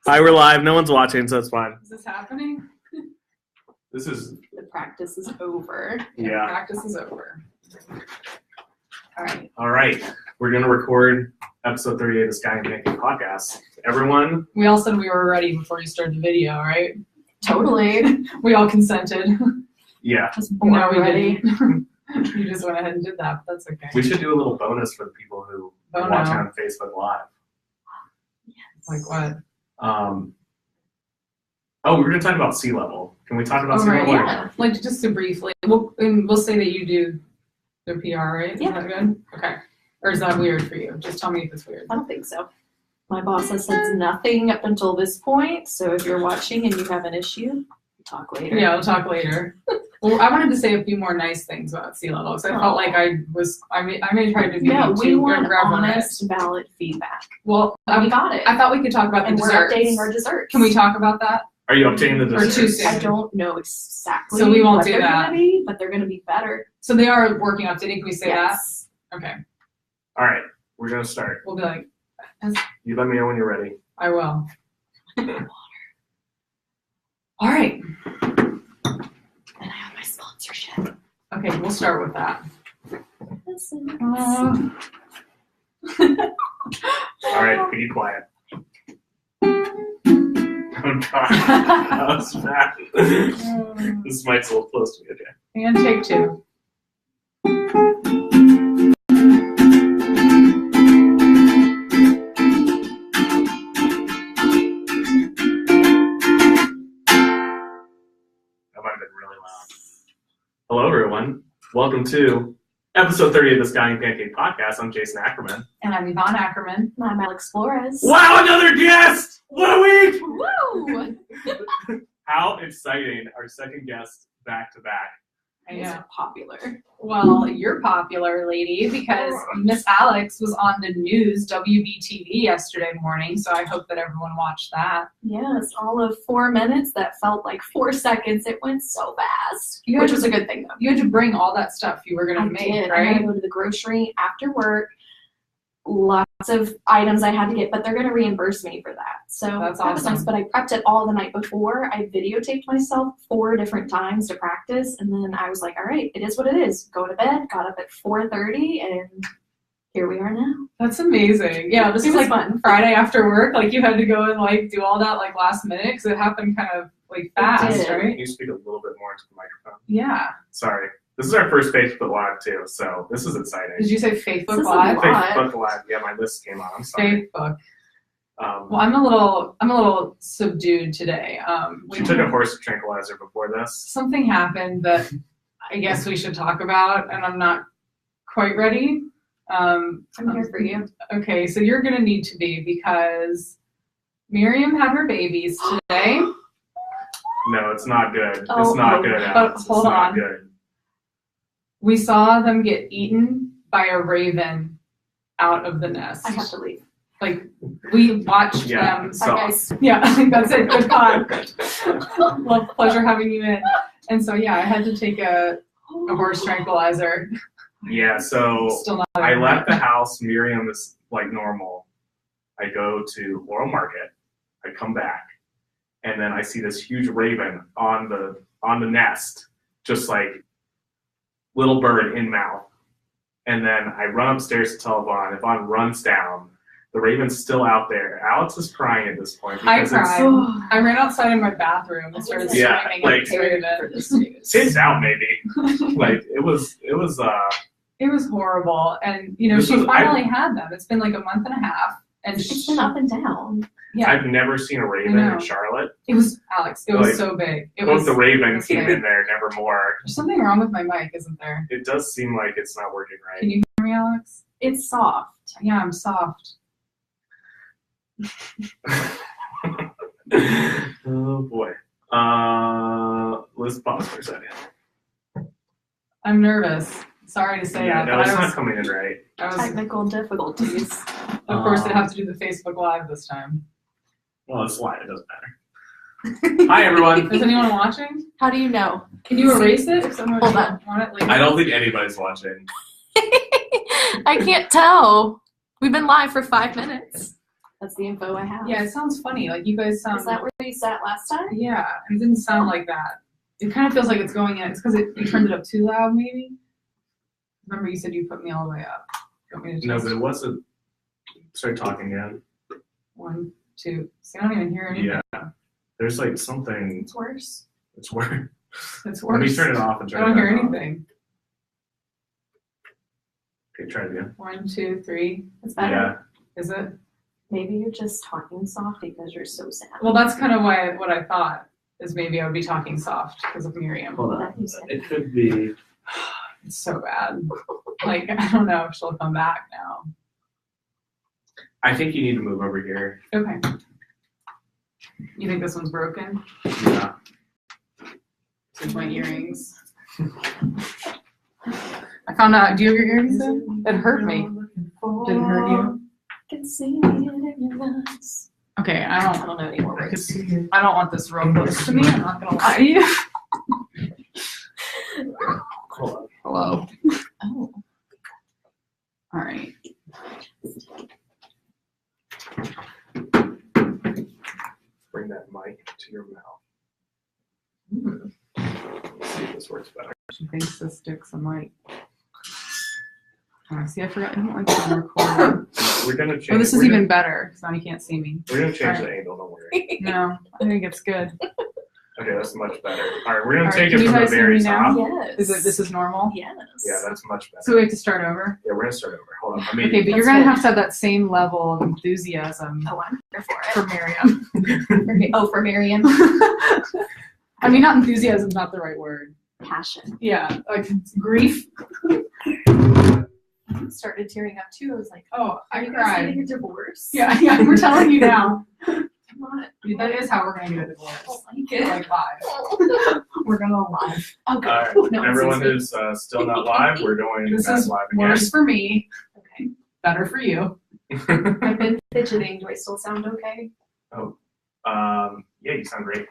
Hi, we're live. No one's watching, so it's fine. Is this happening? This is... The practice is over. Yeah. Practice is over. All right. We're going to record episode 38 of the Scallionpancake podcast. Everyone... We all said we were ready before you started the video, right? Totally. We all consented. Yeah. Just born ready. You just went ahead and did that, but that's okay. We should do a little bonus for the people who are watching on Facebook Live. Yes. Like what? Oh, we're going to talk about sea level. Can we talk about sea level? Yeah. Like just to briefly, we'll say that you do the PR, right? Yeah. Is that good? Okay. Or is that weird for you? Just tell me if it's weird. I don't think so. My boss has said nothing up until this point, so if you're watching and you have an issue, talk later. Yeah, we'll talk later. Well, I wanted to say a few more nice things about sea level because I felt like I may try to be we want irreverent. honest, valid feedback. Well, We got it. I thought we could talk about And the we're desserts. updating our desserts. Can we talk about that? Are you updating the Or desserts? too soon? I don't know exactly So we won't what do they're that. gonna be, but they're gonna be better. So they are working on updating. Can we say Yes. that? Okay. All right. We're going to start. We'll be like, You let me know when you're ready. I will. All right. And I have my sponsorship. Okay, we'll start with that. All right. Be quiet. Oh, God. That was bad. This mic's a little close to me. Okay. And take two. That might have been really loud. Hello, everyone. Welcome to episode 30 of the Scallionpancake podcast. I'm Jason Ackerman. And I'm Yvonne Ackerman. I'm Alex Flores. Wow, another guest! What a week! Woo! How exciting. Our second guest back to back. He's popular. Well, you're popular, lady, because Miss Alex was on the news, WBTV, yesterday morning, so I hope that everyone watched that. Yes, all of 4 minutes. That felt like 4 seconds. It went so fast, You which had was a good thing, though. You had to bring all that stuff you were going I to make, did. I had right? to go to the grocery after work. Lots of items I had to get, but they're going to reimburse me for that. So That's that was nice. awesome. But I prepped it all the night before. I videotaped myself 4 different times to practice, and then I was like, all right, it is what it is. Go to bed. Got up at 4:30, and here we are now. That's amazing. Yeah, this It is was like fun. Friday after work. Like you had to go and like do all that like last minute because it happened kind of like fast, did. Can right? you speak a little bit more into the microphone? Yeah. Sorry. This is our first Facebook Live, too, so this is exciting. Did you say Facebook This is Live? a lot. Facebook Live. Yeah, my list came on. I'm sorry. Facebook. Well, I'm a little subdued today. She took a horse tranquilizer before this. Something happened that I guess we should talk about, and I'm not quite ready. I'm here for you. Okay, so you're gonna need to be because Miriam had her babies today. No, it's not good. Oh, it's not oh, good, but Alex. hold it's not on. good. We saw them get eaten by a raven out of the nest. I have to leave. Like we watched Yeah, them. so- Bye, guys. Yeah, I think that's it. Good pod. Well, pleasure having you in. And so yeah, I had to take a horse tranquilizer. Yeah, so Still not. I left the house. Miriam is like normal. I go to Laurel Market. I come back, and then I see this huge raven on the nest, just like little bird in mouth. And then I run upstairs to tell Yvonne. Yvonne runs down. The raven's still out there. Alex is crying at this point I because it's cried. I ran outside in my bathroom and started Yeah, screaming like- at the raven. For this news. tits out maybe. Like it was It was horrible, and you know This she was- finally had them. It's been like a month and a half, and It's been up and down. yeah, I've never seen a raven I know. in Charlotte. it was Alex. It was Like, so big. It Both was. the raven was came big. in there, nevermore. There's something wrong with my mic, isn't there? It does seem like it's not working right. Can you hear me, Alex? It's soft. Yeah, I'm soft. Oh boy. Let's pause for a second. I'm nervous. Sorry to say Yeah, that, no, but it's I not was. coming in right. Technical difficulties. Of course, they'd have to do the Facebook Live this time. Well, it's live. It doesn't matter. Hi, everyone. Is anyone watching? How do you know? Can you erase it if someone Hold on. want it later? I don't think anybody's watching. I can't tell. We've been live for 5 minutes. That's the info I have. Yeah, it sounds funny. Like you guys sound. Is that where we sat last time? Yeah, it didn't sound like that. It kind of feels like it's going in. It's because you turned it up too loud, maybe. Remember, you said you put me all the way up. You want me to No, just but it wasn't. Start talking again. 1, 2. See, I don't even hear anything. Yeah. There's like something. It's worse. It's worse. It's Let me worse. turn it off and I turn it don't hear back on. anything. Okay, try it again. 1, 2, 3. It's better. Yeah. Is it? Maybe you're just talking soft because you're so sad. Well, that's kind of what I thought is maybe I would be talking soft because of Miriam. Hold on. It could be. It's so bad. Like I don't know if she'll come back now. I think you need to move over here. Okay. You think this one's broken? Yeah. Take my earrings. I found out. Do you have your earrings in? It hurt me. Did it hurt you? I can see it in your eyes. Okay, I I don't. don't know any more words. I don't want this real close to me. I'm not gonna lie to you. Hold on. Hello. Oh. All right. Bring that mic to your mouth. Ooh, Let's see if this works better. she thinks this sticks. I'm like. Oh, see, I forgot. I don't like the recording. We're gonna change. Oh, this is we're even better because now you can't see me. We're gonna change Alright. the angle. Don't worry. No, I think it's good. Okay, that's much better. All right, we're gonna Alright, take can it you from the guys hear very me now? top. Yes. Is it? This is normal. Yes. Yeah, that's much better. So we have to start over. Yeah, we're gonna start over. Hold on. I mean, Okay, but you're That's gonna good. have to have that same level of enthusiasm Oh, I'm here for for it. Miriam. Oh, for Miriam. I mean, not enthusiasm, not the right word. Passion. Yeah, like grief. I started tearing up too. I was like, Oh, I are you guys cried. getting a divorce? Yeah, we're telling you now. Come on. That is how we're gonna get a I divorce. don't like it. Like live. We're gonna live. Okay. all right, No one everyone sees me. who's still not live, we're going This back is live again. worse for me, Okay. better for you. I've been fidgeting. Do I still sound okay? Yeah, you sound great.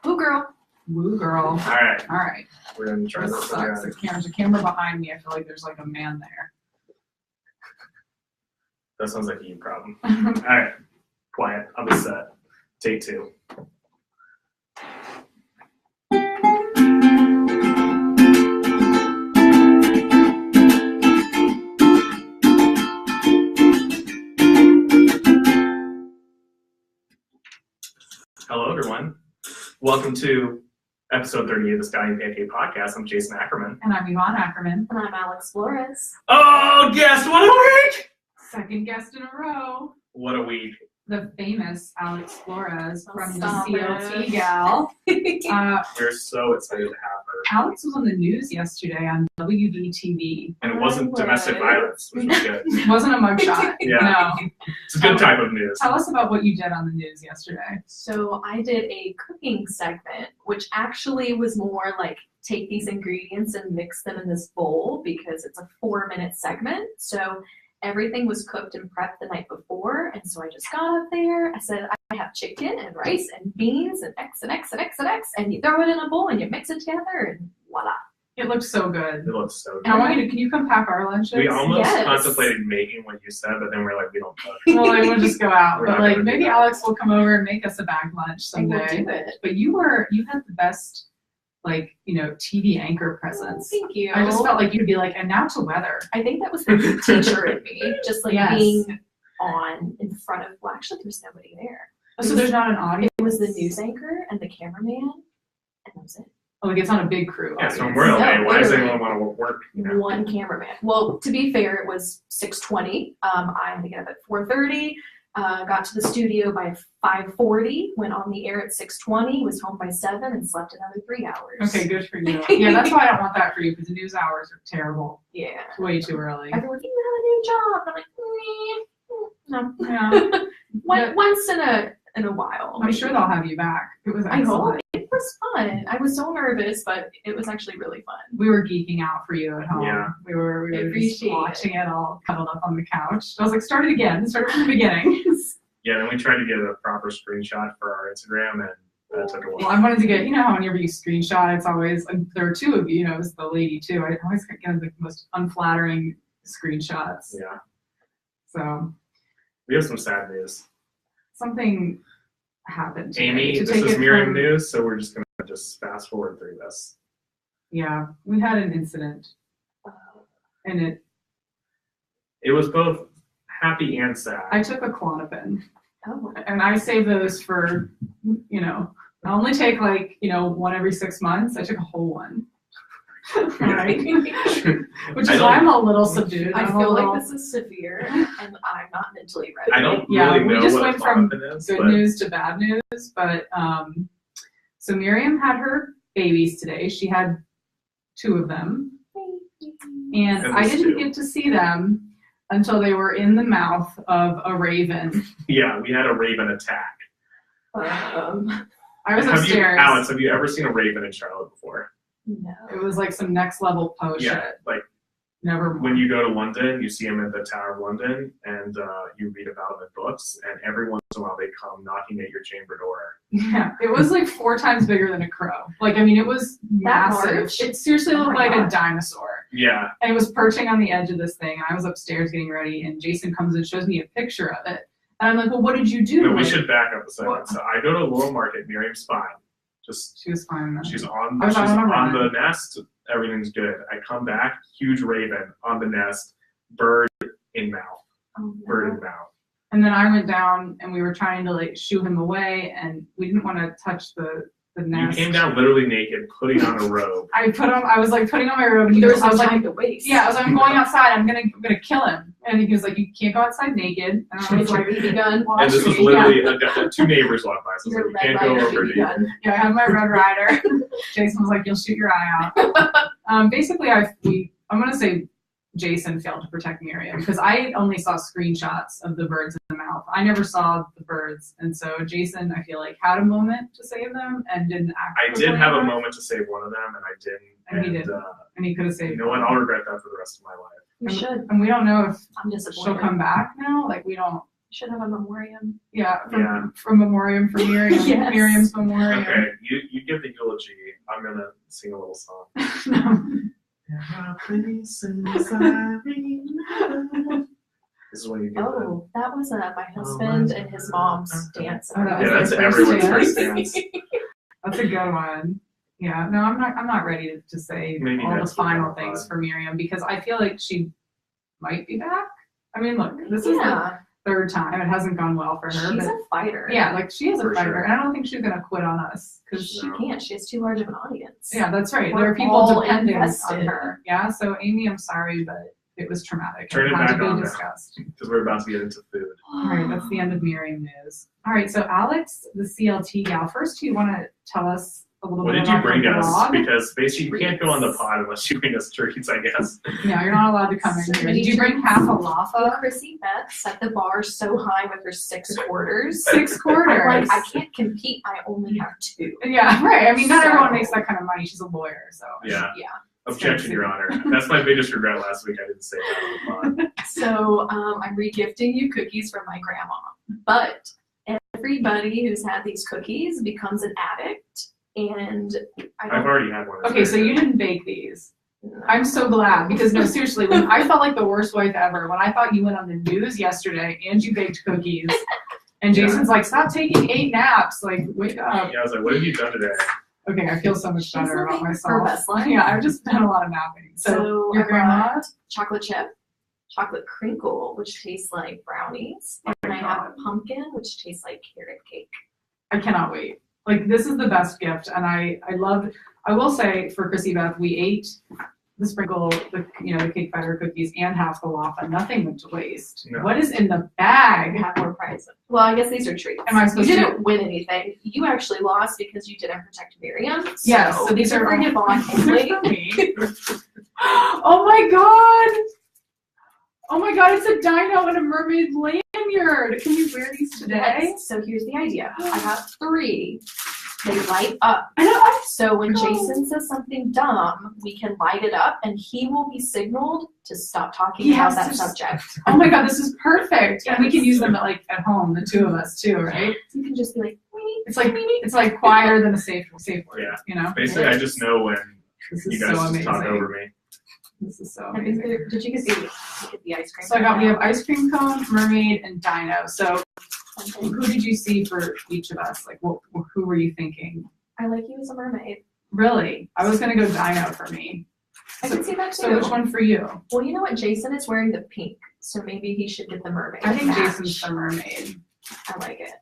Ooh, girl. Woo girl. All right, All right. we're gonna try This this sucks. again. There's a camera behind me. I feel like there's like a man there. That sounds like a you problem. All right, quiet on the set. Take 2. Hello, everyone. Welcome to episode 38 of the Scallionpancake podcast. I'm Jason Ackerman. And I'm Yvonne Ackerman. And I'm Alex Flores. Oh, guess what a week! Second guest in a row. What a week. The famous Alex Flores from the Stop CLT it. gal. We're so excited to have her. Alex was on the news yesterday on WBTV. And it wasn't domestic violence, which was good. It wasn't a mugshot. Yeah. No. It's a good type of news. Tell us about what you did on the news yesterday. So I did a cooking segment, which actually was more like take these ingredients and mix them in this bowl because it's a 4-minute segment. So everything was cooked and prepped the night before. And so I just got up there. I said, I have chicken and rice and beans and X and X and X and X. And you throw it in a bowl and you mix it together and voila. It looked so good. It looks so And I good. want you to, can you come pack our lunches? We almost Yes. contemplated making what you said, but then we're like, we don't cook. Well, like, we'll just go out. We're But not like, gonna do maybe that. Alex will come over and make us a bag lunch I will someday. do it. But you had the best, like, TV anchor presence. Thank you. I just felt like you'd be like, and now to weather. I think that was the good teacher in me, just like Yes. being on in front of, well, actually, there's nobody there. Oh, so there's not an audience? It was the news anchor and the cameraman, and that was it. Oh, like it's not a big crew. Yeah, so audience. we're okay. No, Why does literally. anyone want to work? One cameraman. Well, to be fair, it was 6:20. I had to get up at 4:30. Got to the studio by 5:40. Went on the air at 6:20. Was home by 7 and slept another 3 hours. Okay, good for you. Yeah, that's why I don't want that for you because the news hours are terrible. Yeah. It's way too early. Everyone's like, you have a new job. I'm like, no. Yeah. Once in a while. I'm sure they'll have you back. It was I hope. excellent. It was fun. I was so nervous, but it was actually really fun. We were geeking out for you at home. Yeah. We were just appreciate watching it all cuddled up on the couch. I was like, start it again. Start from the beginning. Yeah, then we tried to get a proper screenshot for our Instagram, and that took a Well, while. I wanted to get, how whenever you screenshot, it's always, there are 2 of you, it was the lady too. I always get the most unflattering screenshots. Yeah. So, We have some sad news. Something happened today. Amy, to this take is it Miriam from- news, so we're just gonna just fast forward through this. Yeah, we had an incident, and It was both happy and sad. I took a Klonopin, Oh. and I save those for, I only take one every 6 months. I took a whole one. Right? Which is why I'm a little subdued. I I'm a feel little- like this is severe, and I'm not mentally ready. I don't Yeah, really we know just what went a from Klonopin is, good but news to bad news, but so Miriam had her babies today. She had 2 of them, and And I there's didn't 2. get to see them until they were in the mouth of a raven. yeah, we had a raven attack. I was upstairs. Alex, have you ever seen a raven in Charlotte before? No. It was like some next level post Yeah, shit. like Never when you go to London, you see them at the Tower of London, and you read about them in books, and every once in a while they come knocking at your chamber door. Yeah, it was like 4 times bigger than a crow. Like, I mean, it was massive. large? It seriously Oh looked my like God. a dinosaur. Yeah, And it was perching on the edge of this thing. And I was upstairs getting ready, and Jason comes and shows me a picture of it. And I'm like, well, what did you do? no, we Like, should back up a second. What? So I go to Laurel Market, Miriam's fine. Just She was fine. Then. she's on I was on a run. the nest, everything's good. I come back, huge raven on the nest, bird in mouth, Oh, bird no. in mouth. And then I went down, and we were trying to like shoo him away, and we didn't want to touch the You nest. came down literally naked, putting on a robe. I was like putting on my robe, and There was I no was like, time to waste. yeah, I was like, I'm going outside. I'm gonna kill him. And he was like, you can't go outside naked. And I was With your like, BB gun. well, And this was actually, literally 2 neighbors walked by, so I Your was like, you Red can't go Ryder over BB to you. gun. Yeah, I had my Red Rider. Jason was like, "You'll shoot your eye out." Basically, I'm gonna say Jason failed to protect Miriam because I only saw screenshots of the birds in the mouth. I never saw the birds, and so Jason, I feel like, had a moment to save them and didn't act. I did have a moment to save one of them, and I didn't. And he did. And he could have saved. You know what? them. I'll regret that for the rest of my life. We should. And we don't know if I'm she'll disappointed. come back now. Like we don't. We should have a memoriam. Yeah, Yeah. from memoriam for Miriam. Yes. Miriam's memoriam. Okay, you give the eulogy. I'm gonna sing a little song. There are places I remember. This is when you give Oh, that was my husband and his mom's dance. Oh, that the. Yeah, was that's their first everyone's first dance. dance. That's a good one. Yeah, no, I'm not ready to say Maybe all the next week final I'll things find. for Miriam because I feel like she might be back. I mean, look, this is the Yeah, 3rd time. It hasn't gone well for her. she's but a fighter. yeah, like she is a For fighter, sure. and I don't think she's gonna quit on us. Cause She can't. She has too large of an audience. yeah, that's right. We're There are people all dependent on invested. her. Yeah, so Amy, I'm sorry, but it was traumatic. Turn it had to back be on now. discussed. Because we're about to get into food. All right, that's the end of Miriam news. All right, so Alex, the CLT gal, first do you want to tell us a little What bit did you about bring your us? blog? Because basically you can't go on the Treats. pod unless you bring us treats, I guess. No, you're not allowed to come in So here. many Did you bring treats. half a Well, laffa? Chrissy Beth set the bar so high with her 6 quarters. 6 quarters. I'm like, I can't compete. I only have 2. Yeah, right. I mean, not So- everyone makes that kind of money. She's a lawyer, so. Yeah. Yeah. Objection, Your Honor. That's my biggest regret last week. I didn't say that on the pod. So I'm regifting you cookies from my grandma. But everybody who's had these cookies becomes an addict. And I I've don't. already had one. It's Okay, so very you good. didn't bake these. I'm so glad because no, seriously, when I felt like the worst wife ever when I thought you went on the news yesterday and you baked cookies, and Yeah. Jason's like, "Stop taking 8 naps, like wake up." Yeah, I was like, what have you done today? Okay, I feel so much She's better about living myself. her best life. Yeah, I've just done a lot of napping. So I your grandma? brought chocolate chip, chocolate crinkle, which tastes like brownies, Oh and my I have God. a pumpkin, which tastes like carrot cake. I cannot wait. Like this is the best gift, and I will say for Chrissy Beth, we ate the sprinkle, the cake batter cookies and half the waffle. Nothing went to waste. No. What is in the I bag? have more prizes. Well, I guess these are treats. Am I You supposed to- didn't win anything. You actually lost because you didn't protect Miriam. Yes, So these are for Yvonne only. for me. Oh my god! Oh my god, it's a dino and a mermaid lanyard. Can we wear these today? Yes. So here's the idea. I have 3. They light up. I know. So when Oh. Jason says something dumb, we can light it up and he will be signaled to stop talking Yes, about that there's- subject. Oh my god, this is perfect. And we can Yes. use them at home, the 2 of us too, right? You can just be like, It's like quieter than a safe word. Yeah. You know. Basically, I just know when This you is guys so just talk amazing. over me. This is so I think amazing. did you get the ice cream? So we have ice cream cone, mermaid, and dino. So who did you see for each of us? Like, who were you thinking? I like you as a mermaid. Really? I was gonna go dino for me. I can see that too. So which one for you? Well, you know what? Jason is wearing the pink, so maybe he should get the mermaid. I think match. Jason's the mermaid. I like it.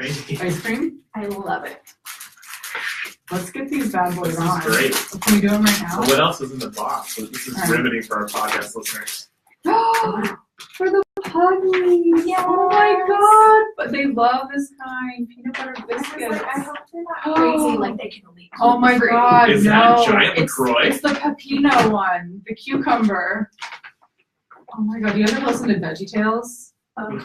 Thank you. Ice cream? I love it. Let's get these bad boys This on. is great. Can we do them right now? What else is in the box? So this is All right. riveting for our podcast listeners. For the puppies! Yes. Oh my god! But they love this kind. Peanut butter I was biscuits. like, I hope they're not crazy. Like they can leave. Oh my free. god, Is no. that giant it's, LaCroix? it's the pepino one, the cucumber. Oh my god, do you ever listen to VeggieTales?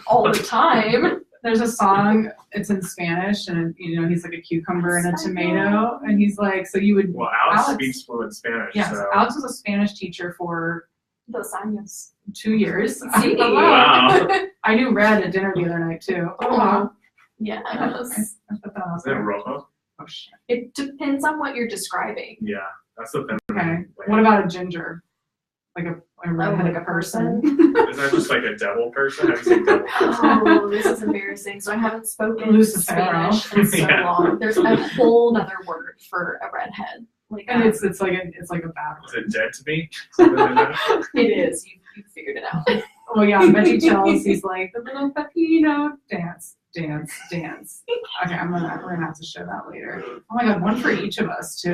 All the time. There's a song, it's in Spanish, and you know, he's like a cucumber and a Yes, I tomato, know. and he's like, so you would, Well, Alex Alex- speaks fluent Spanish, yes, so. Alex was a Spanish teacher for Dos años. 2 years. See? Wow. I knew Red at dinner the other night too. Oh wow. Yes. I put that out Is it there. rojo? Oh shit. It depends on what you're describing. Yeah, that's the thing. Okay. What about a ginger? Like a redhead, like a a person. Is that just like a devil person? How do you say devil person? Oh, this is embarrassing. So I haven't spoken Lucifero. Spanish in so Yeah. long. There's a whole other word for a redhead. Like And it's like a bad Is it dead to me? Something like that? it is. You figured it out. Oh yeah, VeggieTales, he's like the little pepino dance. Okay, we're gonna have to show that later. Oh my god, one for each of us too.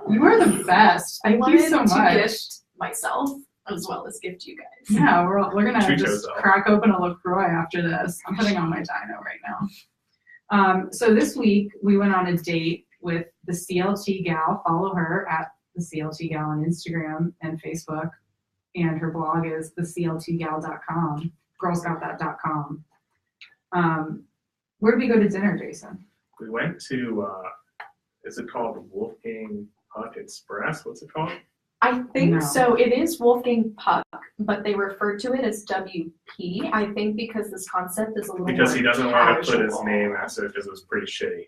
You are the best. I Thank wanted you so to much. gift myself as well as gift you guys. Yeah, we're gonna Treat just yourself. crack open a LaCroix after this. I'm putting on my dino right now. So this week we went on a date with the CLT gal. Follow her at the CLT gal on Instagram and Facebook, and her blog is thecltgal.com. Girlsgotthat.com. Where did we go to dinner, Jason? We went to, is it called Wolfgang Puck Express? What's it called? I think No. so. It is Wolfgang Puck, but they refer to it as WP. I think because this concept is a little Because more he doesn't want to put his casual. name after it because it was pretty shitty.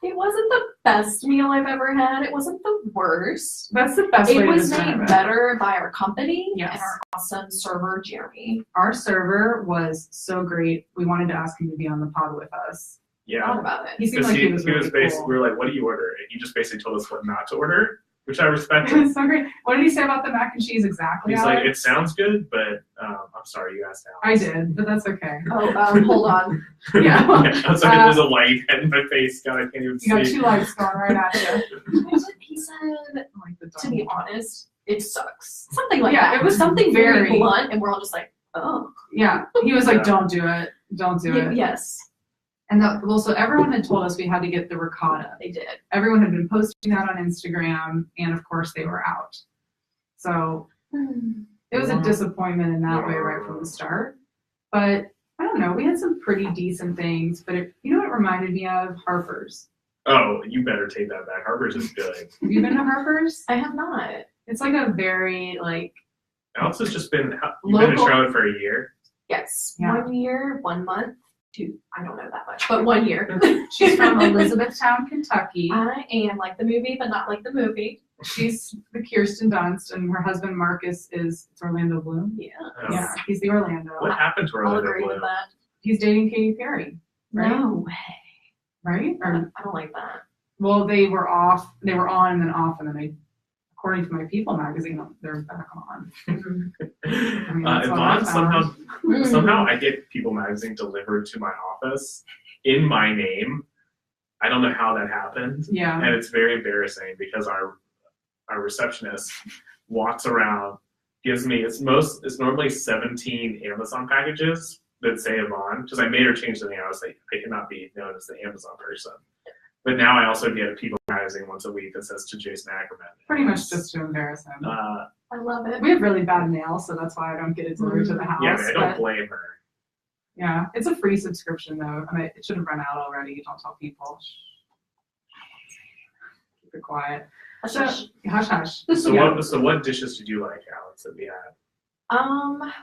It wasn't the best meal I've ever had. It wasn't the worst. That's the best way It to was describe made it. better by our company Yes. and our awesome server, Jeremy. Our server was so great. We wanted to ask him to be on the pod with us. Yeah. Thought about it. He seemed Because like he was really basically, cool. we were like, what do you order? And he just basically told us what not to order, which I It respected. was so great. What did he say about the mac and cheese exactly? He's like, Alex? it sounds good, but I'm sorry, you asked I Alex. did, but that's okay. Oh, hold on. Yeah. I was like, there's a light in my face. God, I can't even You got see. 2 lights going right at you. He said, Like the to be honest, it sucks. Something like Yeah, that. it was something very very- blunt, and we're all just like, oh. Yeah, he was like, Yeah. don't do it. Don't do it. Yes, And so everyone had told us we had to get the ricotta. they did. Everyone had been posting that on Instagram, and of course they were out. So it was a Wow. disappointment in that way right from the start. But I don't know, we had some pretty decent things, but you know what it reminded me of? Harper's. Oh, you better take that back. Harper's is good. Have you been to Harper's? I have not. It's like a very like Alex has just been, you've been in Local. Charlotte for a year. Yes, Yeah. 1 year, 1 month, 2. I don't know that much, but 1 year. she's from Elizabethtown, Kentucky. I am like the movie, but not like the movie. She's the Kirsten Dunst, and her husband Marcus is it's Orlando Bloom. Yeah, Oh. Yeah, he's the Orlando. What happened to I'll Orlando agree with Bloom? that. He's dating Katy Perry, right? No way. Right? I Or don't like that. well, they were off. They were on and then off, and then they, according to my People magazine, they're back on. mean, that's what I Yvonne, found. somehow I get People magazine delivered to my office in my name. I don't know how that happened. Yeah. And it's very embarrassing because our receptionist walks around, gives me it's normally 17 Amazon packages that say Yvonne, because I made her change the name. I was like, I cannot be known as the Amazon person. But now I also get a People magazine once a week that says to Jason Ackerman. Pretty much just to embarrass him. I love it. We have really bad nails, so that's why I don't get it delivered to the house. Yeah, I don't but, blame her. yeah, it's a free subscription though. I mean, it should have run out already. Don't tell people. Keep it quiet. So, Hush, hush. So what dishes did you like, Alex, that we had?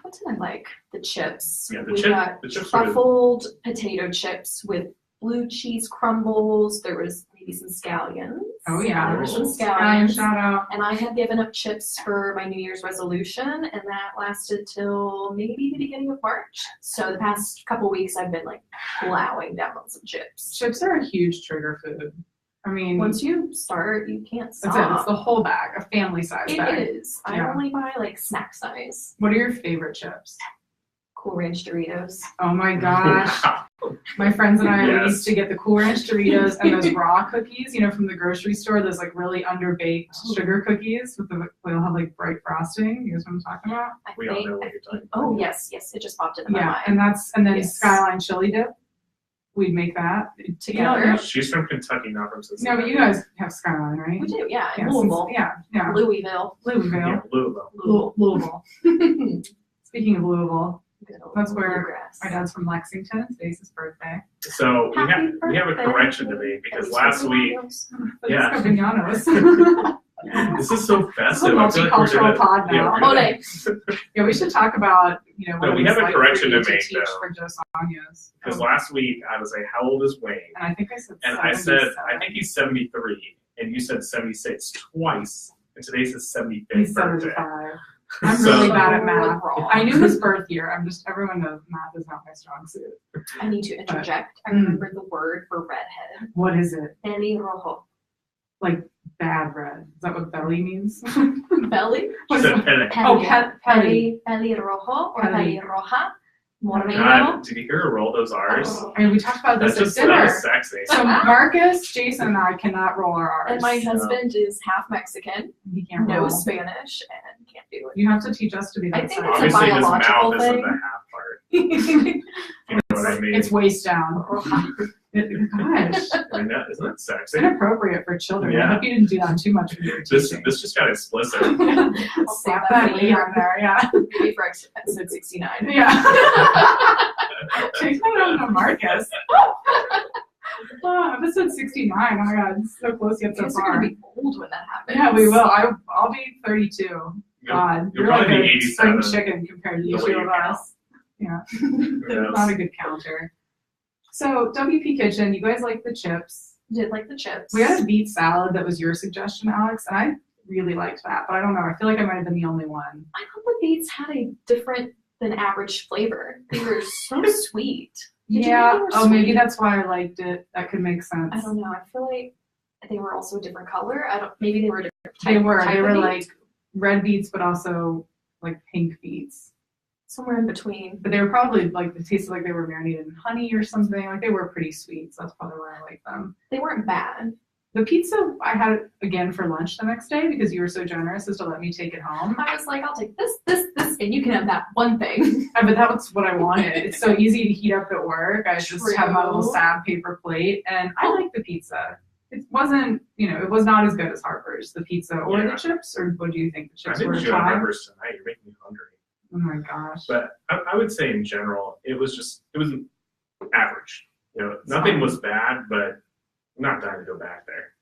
what did I like? The chips. Yeah, We got the chips were truffled potato chips with blue cheese crumbles. There was maybe some scallions. Oh yeah. There were some Scallion scallions. shout out. And I had given up chips for my New Year's resolution, and that lasted till maybe the beginning of March. So the past couple weeks, I've been like plowing down on some chips. Chips are a huge trigger food. I mean, Once you start, you can't stop. that's it. It's the whole bag, a family size It bag. is. I Yeah. only buy like snack size. What are your favorite chips? Cool Ranch Doritos. Oh my gosh. My friends and I Yes. used to get the Cool Ranch Doritos and those raw cookies, you know, from the grocery store, those like really underbaked sugar cookies with they'll have like bright frosting. You guys know what I'm talking about? I We all think. know what you're talking Oh about. yes, it just popped into my Yeah, mind. and then Yes. Skyline chili dip. We'd make that Together. You know, She's from Kentucky, not from no, Cincinnati. but you guys have Skyline, right? We do, yeah. In Yeah, Louisville. yeah. Louisville. Louisville. Yeah, Louisville. Louisville. Good Speaking of Louisville, old That's where bluegrass. my dad's from Lexington. Today's his birthday. So we Happy have a birthday. correction to make because Feliz last week, cumpleaños. Yeah. Cabañanos. this is so This is a festive. I feel like we're multicultural gonna- pod yeah, now. we're gonna- Mole. Yeah, we should talk about, you know, what No, it we was have a like correction for you to make, teach though. for Dos Años. Because last week I was like, how old is Wayne? And I think I said And I said, 77. I think he's 73. And you said 76 twice. And today's his 75th He's birthday. 75. I'm So- really bad at math. Wrong. I knew his birth year. Everyone knows math is not my strong suit. I need to interject. I Mm. remember the word for redhead. What is it? Pelirrojo. Like bad red. Is that what belly means? Belly? She said Pele. Oh, Peli. Pelirrojo or Peli. pelirroja. Moreno. God, did you hear her roll those R's? Oh. I mean, we talked about this That's at just that dinner. was sexy. So Marcus, Jason, and I cannot roll our R's. And my husband is half Mexican, He can't no roll. Spanish, and can't do it. You have to teach us to be I that think side. it's a Obviously, his biological mouth isn't thing. the half part. You know what I mean? It's waist down. Gosh, I know, isn't that it's sexy? inappropriate for children. I Yeah. hope you didn't do that too much when you were This teaching. just got explicit. I'll save Slap that that E on there, yeah. maybe for episode 69. Yeah. Take that on to Marcus. Oh, episode 69. Oh my god, it's so close yet You so guys are far. gonna be old when that happens. Yeah, we will. I'll be 32. God, You'll you're like probably be a spring 87. chicken compared to The the way two you of count. us. Yeah, Yes. not a good counter. So WP Kitchen, you guys like the chips. Did like the chips. We had a beet salad that was your suggestion, Alex, and I really liked that. But I don't know. I feel like I might have been the only one. I thought the beets had a different than average flavor. They were so sweet. Did you think Yeah. they were Oh, maybe sweet? that's why I liked it. That could make sense. I don't know. I feel like they were also a different color. Maybe they were a different type. They were. type They of were beet. like red beets, but also like pink beets. somewhere in between. But they were probably like, they tasted like they were marinated in honey or something. Like they were pretty sweet, so that's probably why I like them. They weren't bad. The pizza I had again for lunch the next day because you were so generous as to let me take it home. I was like, I'll take this, and you can have that one thing. But that was what I wanted. It's so easy to heat up at work. I just have my little True. sad paper plate, and I like the pizza. It wasn't, it was not as good as Harper's, the pizza or Yeah. the chips. Or what do you think? The I chips think were we a should have tie? Harper's tonight. You're making me hungry. Oh my gosh. But I would say in general, it was average. Nothing was bad, but I'm not dying to go back there.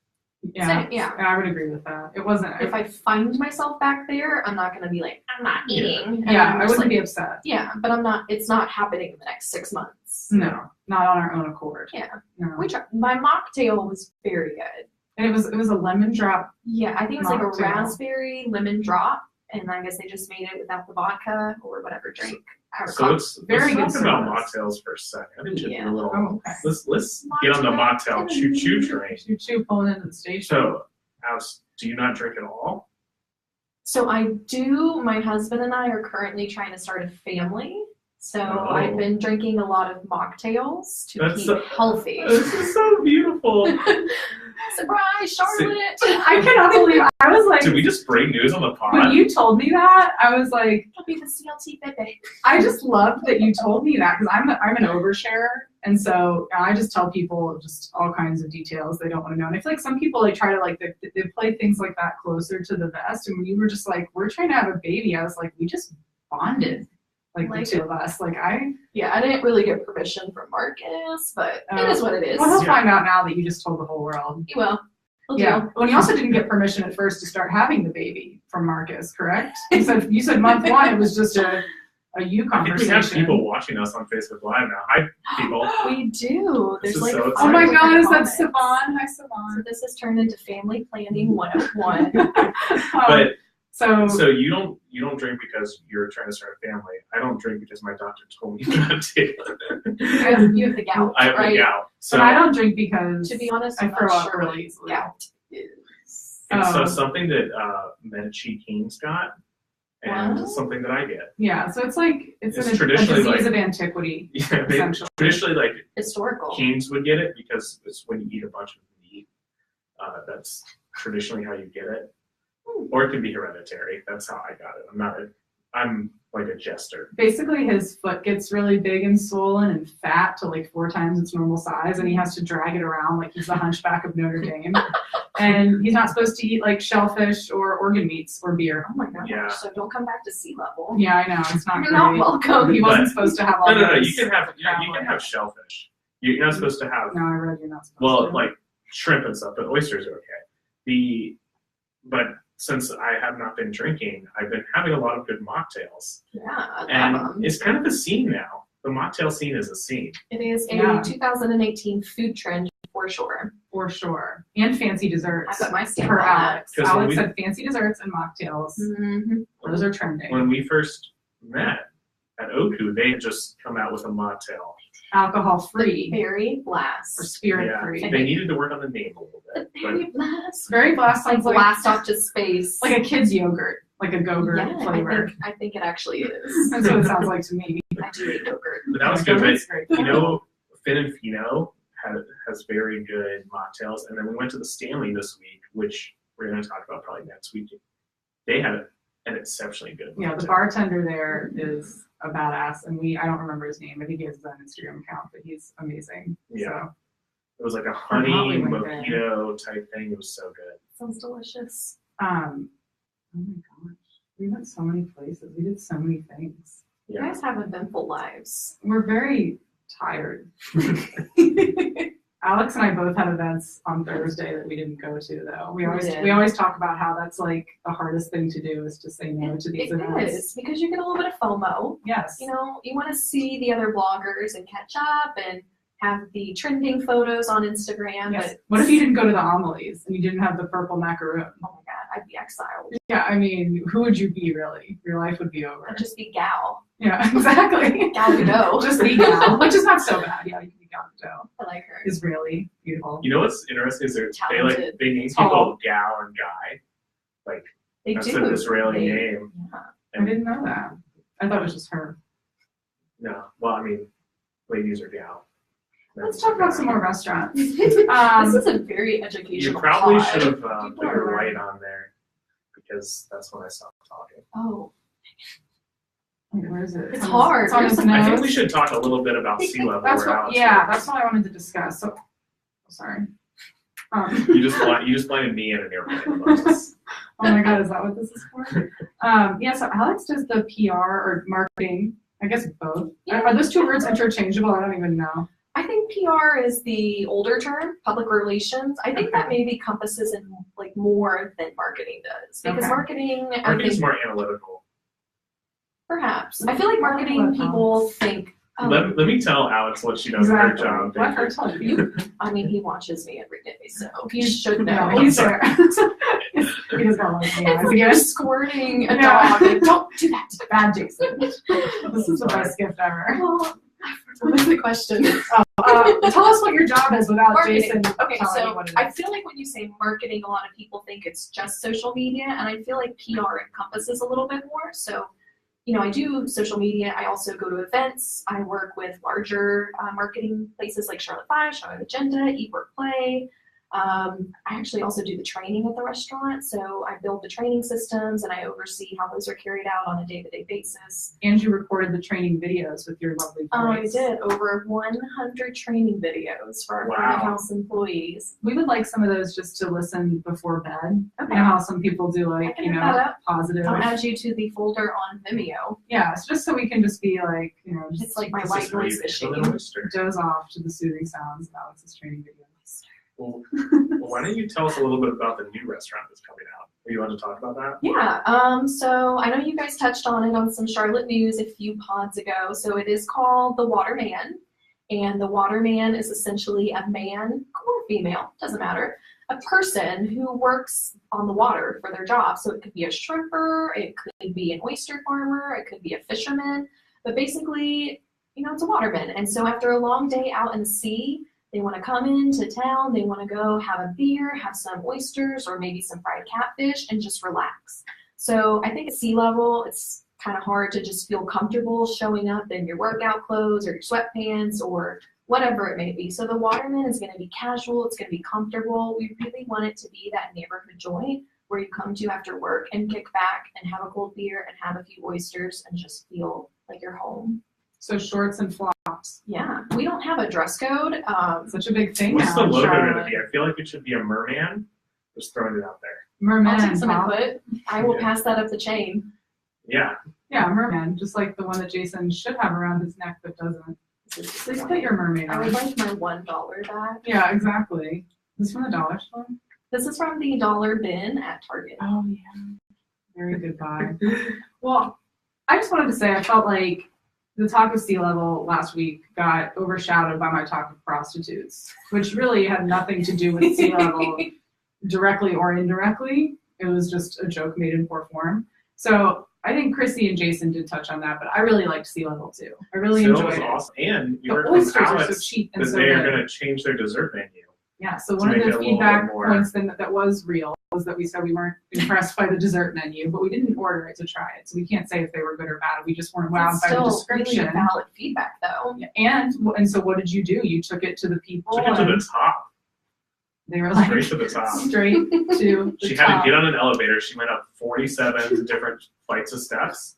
Yeah, So, yeah. I would agree with that. It wasn't. If I find myself back there, I'm not gonna be like, I'm not eating. And yeah, I'm I just wouldn't like, be upset. Yeah, but I'm not. It's not happening in the next 6 months. No, not on our own accord. Yeah. No. We tried. My mocktail was very good. And it was a lemon drop. Yeah, I think it was like a Mocktail. raspberry lemon drop, and I guess they just made it without the vodka or whatever drink. So let's Very talk good about service. mocktails for a second. I think Yeah. a little. Oh, okay. Let's get on the mocktail choo choo train. Choo choo pulling into the station. So, Alice, do you not drink at all? So I do. My husband and I are currently trying to start a family. So Oh. I've been drinking a lot of mocktails to That's keep so- healthy. This is so beautiful. Surprise, Charlotte! I cannot believe I was like Did we just break news on the pod? when you told me that, I was like, I'll be the CLT Pepe. I just loved that you told me that because I'm an oversharer, and so I just tell people just all kinds of details they don't want to know. And I feel like some people they try to they play things like that closer to the vest. And when you were just like, we're trying to have a baby, I was like, we just bonded, like the two of us. Like Yeah, I didn't really get permission from Marcus, but it is what it is. Well, he'll Yeah. find out now that you just told the whole world. You will. We'll Yeah. do. Well, and you also didn't get permission at first to start having the baby from Marcus, correct? You said month one it was just a you I think we have conversation. people watching us on Facebook Live now. Hi, people. We do. This There's is like so Oh my exciting. God, is that comments. Siobhan? Hi, So Siobhan. this has turned into family planning 101. But So you don't drink because you're trying to start a family. I don't drink because my doctor told me not to. You have the gout, I have right? the gout. So but I don't drink because To be honest, I I'm throw not up sure really what easily. gout is. and so Oh. something that Medici King's got, and What? something that I get. Yeah, so it's like it's It's a traditionally disease like- of antiquity. Yeah, they, Essentially. traditionally like Historical. Kings would get it because it's when you eat a bunch of meat. That's traditionally how you get it. Or it could be hereditary. That's how I got it. I'm like a jester. Basically, his foot gets really big and swollen and fat to like 4 times its normal size, and he has to drag it around like he's the Hunchback of Notre Dame. And he's not supposed to eat like shellfish or organ meats or beer. Oh my gosh. Yeah. So don't come back to sea level. Yeah, I know it's not You're great. not welcome. He wasn't supposed to have all No. those. You can have shellfish. You're not supposed to have No, I read you're not supposed well, to. like shrimp and stuff, but oysters are okay. But since I have not been drinking, I've been having a lot of good mocktails, Yeah, I love and them. it's kind of a scene now. The mocktail scene is a scene. It is a Yeah. 2018 food trend for sure. For sure. And fancy desserts. I put my stamp For on that. Alex. 'Cause when Alex we- said fancy desserts and mocktails. Mm-hmm. Those are trending. When we first met at Oku, they had just come out with a mocktail. Alcohol free Berry or blast. spirit Yeah, free. they needed to work on the name a little bit. But Berry blast. Very blast Like sounds like blast off to space. like a kid's yogurt, like a Go-Gurt yeah, flavor. I think it actually is. That's what it sounds like to me. I do eat yogurt. But that was Like, good. But that's great. you know, Finn and Fino has very good mocktails. And then we went to the Stanley this week, which we're going to talk about probably next week. They had an exceptionally good Yeah, the mocktail. bartender there is a badass, and I don't remember his name. I think he has his own Instagram account, but he's amazing. Yeah. So, It was like a honey Holly went there. mojito type thing. It was so good. Sounds delicious. oh my gosh, we went so many places. We did so many things. You Yeah. guys have eventful lives. We're very tired. Alex and I both had events on Thursday that we didn't go to, though. We did. We always talk about how that's like the hardest thing to do is to say no to these It events. is because you get a little bit of FOMO. Yes. You know, you want to see the other bloggers and catch up and have the trending photos on Instagram. Yes. But What if you didn't go to the homilies and you didn't have the purple macaroon? oh my god, I'd be exiled. Yeah, I mean, who would you be really? Your life would be over. I'd just be gal. Yeah, exactly. Gal Gadot. Just be gal, which is not so bad. Yeah, you can be gal Gadot. I like her. Is really beautiful. You know what's interesting is Talented. they name Tall. people gal and guy. Like They that's do. an Israeli They- name. Yeah. I didn't know that. I thought it was just her. No, well, I mean, ladies are gal. Let's talk about some more restaurants. This is a very educational You probably pod. should have People put your are light on there because that's when I stopped talking. Oh, Wait, where is it? It's hard. It's on his There's I think nose. we should talk a little bit about sea level. That's where what. Alex Yeah, was. that's what I wanted to discuss. So, sorry. You just blinded me in an airplane. Oh my God, is that what this is for? Yeah, so Alex does the PR or marketing. I guess both. Yeah. Are those two words interchangeable? I don't even know. I think PR is the older term, public relations. I think that maybe encompasses in like more than marketing does because Okay. marketing, I Marketing's think, more analytical. perhaps. I feel like marketing people think. Oh, Let me tell Alex what she does in her job. Let her tell you. I mean, he watches me every day, so he should know. Yeah, he's there. He does not like me. It's like you're squirting a Yeah. dog. And don't do that. Bad Jason. This is the best gift ever. Well, what was the question? Tell us what your job is without Marketing. Jason Okay, telling you so what it I is. feel like when you say marketing, a lot of people think it's just social media, and I feel like PR encompasses a little bit more. So, you know, I do social media. I also go to events. I work with larger marketing places like Charlotte 5, Charlotte Agenda, Eat, Work, Play. I actually also do the training at the restaurant. So I build the training systems and I oversee how those are carried out on a day-to-day basis. And you recorded the training videos with your lovely I voice. did over 100 training videos for our Wow. front of house employees. We would like some of those just to listen before bed. Okay. You know how some people do I like, can you look know, that up. positive. I'll add you to the folder on Vimeo. Yeah, it's just so we can just be like, you know, just It's like my It's white just really noise fishing. a little oyster. doze off to the soothing sounds of Alex's training videos. Well, why don't you tell us a little bit about the new restaurant that's coming out? You want to talk about that? Yeah, so I know you guys touched on it on some Charlotte news a few pods ago. So it is called the Waterman, and the Waterman is essentially a man or female, doesn't matter, a person who works on the water for their job. So it could be a shrimper, it could be an oyster farmer, it could be a fisherman, but basically, it's a waterman. And so after a long day out in the sea, they want to come into town, they want to go have a beer, have some oysters or maybe some fried catfish and just relax. So I think at sea level, it's kind of hard to just feel comfortable showing up in your workout clothes or your sweatpants or whatever it may be. So the Waterman is going to be casual, it's going to be comfortable. We really want it to be that neighborhood joint where you come to after work and kick back and have a cold beer and have a few oysters and just feel like you're home. So shorts and flops. Yeah, we don't have a dress code. Such a big thing What's now the in logo going to Charlotte. be? I feel like it should be a merman. Just throwing it out there. Merman. I'll take some top. input. I will pass that up the chain. Yeah. Yeah, merman. Just like the one that Jason should have around his neck but doesn't. Please put your mermaid I would on. like my $1 back. Yeah, exactly. Is this from the dollar store? This is from the dollar bin at Target. Oh, yeah. Very good buy. Well, I just wanted to say I felt like the talk of sea level last week got overshadowed by my talk of prostitutes, which really had nothing to do with sea level directly or indirectly. It was just a joke made in poor form. So I think Chrissy and Jason did touch on that, but I really liked sea level too. I really Still enjoyed was it. awesome. And you The heard from oysters are so Alex cheap and that so they are good. going to change their dessert menu. Yeah, so to one of make it the a little feedback bit more- points that was real was that we said we weren't impressed by the dessert menu, but we didn't order it to try it. So we can't say if they were good or bad. We just weren't wowed It's by the still description. really valid feedback though. And so what did you do? You took it to the people Took it to and the top. they were like Straight to the top. straight to the She top. had to get on an elevator. She went up 47 different flights of steps.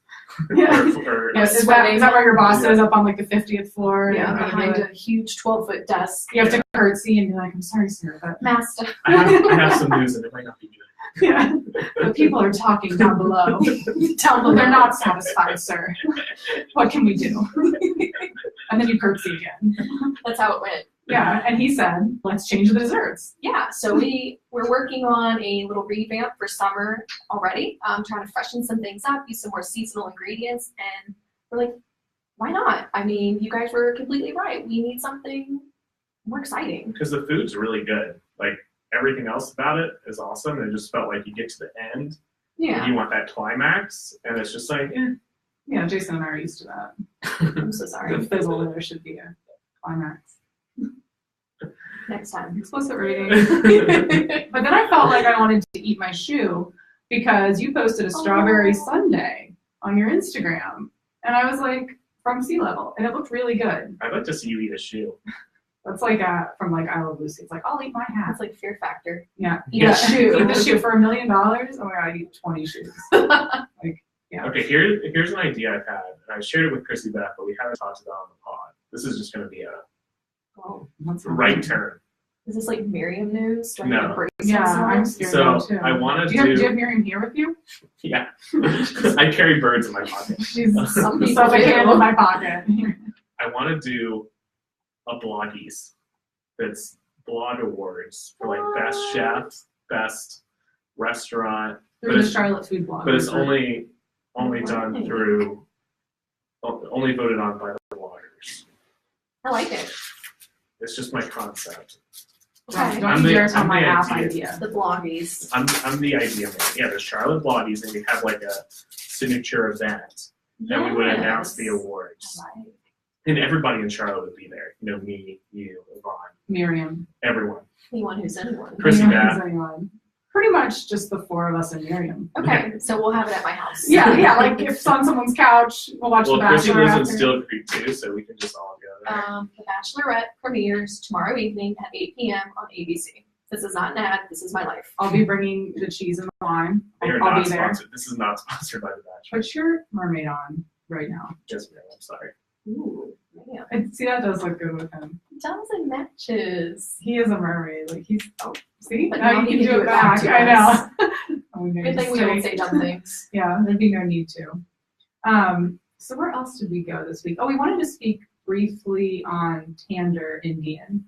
Yeah. Or Yeah, is that where your boss is up on like the 50th floor? Yeah, You gotta do behind it. a huge 12-foot desk. You have to curtsy and be like, I'm sorry, sir, but Master. I have some news and it might not be good. yeah, the people are talking down below. Down below. They're not satisfied, sir. What can we do? And then you curtsy again. That's how it went. Yeah, and he said, let's change the desserts. Yeah, so we're working on a little revamp for summer already. Trying to freshen some things up, use some more seasonal ingredients, and we're like, why not? I mean, you guys were completely right. We need something more exciting. Because the food's really good. Like, everything else about it is awesome. It just felt like you get to the end, Yeah, and you want that climax, and it's just like, Yeah, Jason and I are used to that. I'm so sorry. The fizzle, there should be a climax. Next time. Explicit rating. But then I felt like I wanted to eat my shoe because you posted a strawberry sundae on your Instagram. And I was like, from sea level. And it looked really good. I'd like to see you eat a shoe. That's like from like I Love Lucy. It's like, I'll eat my hat. It's like Fear Factor. Yeah. Eat a shoe. Eat the shoe for $1 million. Oh my God, I'd eat 20 shoes. Yeah. Okay, here's an idea I've had. And I shared it with Chrissy Beth, but we haven't talked about it on the pod. This is just going to be a Well, right turn. is this like Miriam news? Do I No. need to brace Yeah, I'm myself? scared So now too. I want Do to you have Miriam here with you? yeah. I carry birds in my pocket. She's Some people suffocated do. in my pocket. I want to do a bloggies that's blog awards for like best chef, best restaurant, Through But the it's- Charlotte food blog. but it's only done through only voted on by the bloggers. I like it. It's just my concept. Okay. Don't you dare tell I'm my the app idea. idea. The bloggies. I'm the idea man. Yeah, there's Charlotte Bloggies, and we have like a signature event, and we would announce the awards, Right. and everybody in Charlotte would be there. You know, me, you, Yvonne, Miriam. everyone. Anyone who's anyone. Chrissy Anyone Beth. who's anyone. Pretty much just the four of us and Miriam. Okay, so we'll have it at my house. Yeah, like if it's on someone's couch, we'll watch Well, The Chrissy Bachelor lives in after. Steel Creek too, so we can just all go there. The Bachelorette premieres tomorrow evening at 8 p.m. on ABC. This is not an ad. This is my life. I'll be bringing the cheese and the wine. They are I'll not be there. sponsored. This is not sponsored by The Bachelor. Put your mermaid on right now. Just me, I'm sorry. Ooh, man. And see, that does look good with him. It does and matches. He is a mermaid. Like he's see, But now now you he can can do it back. to I us. know. Oh, we made a Good thing we don't mistake. say dumb things. Yeah, there'd be no need to. So where else did we go this week? Oh, we wanted to speak briefly on Tandur, Indian.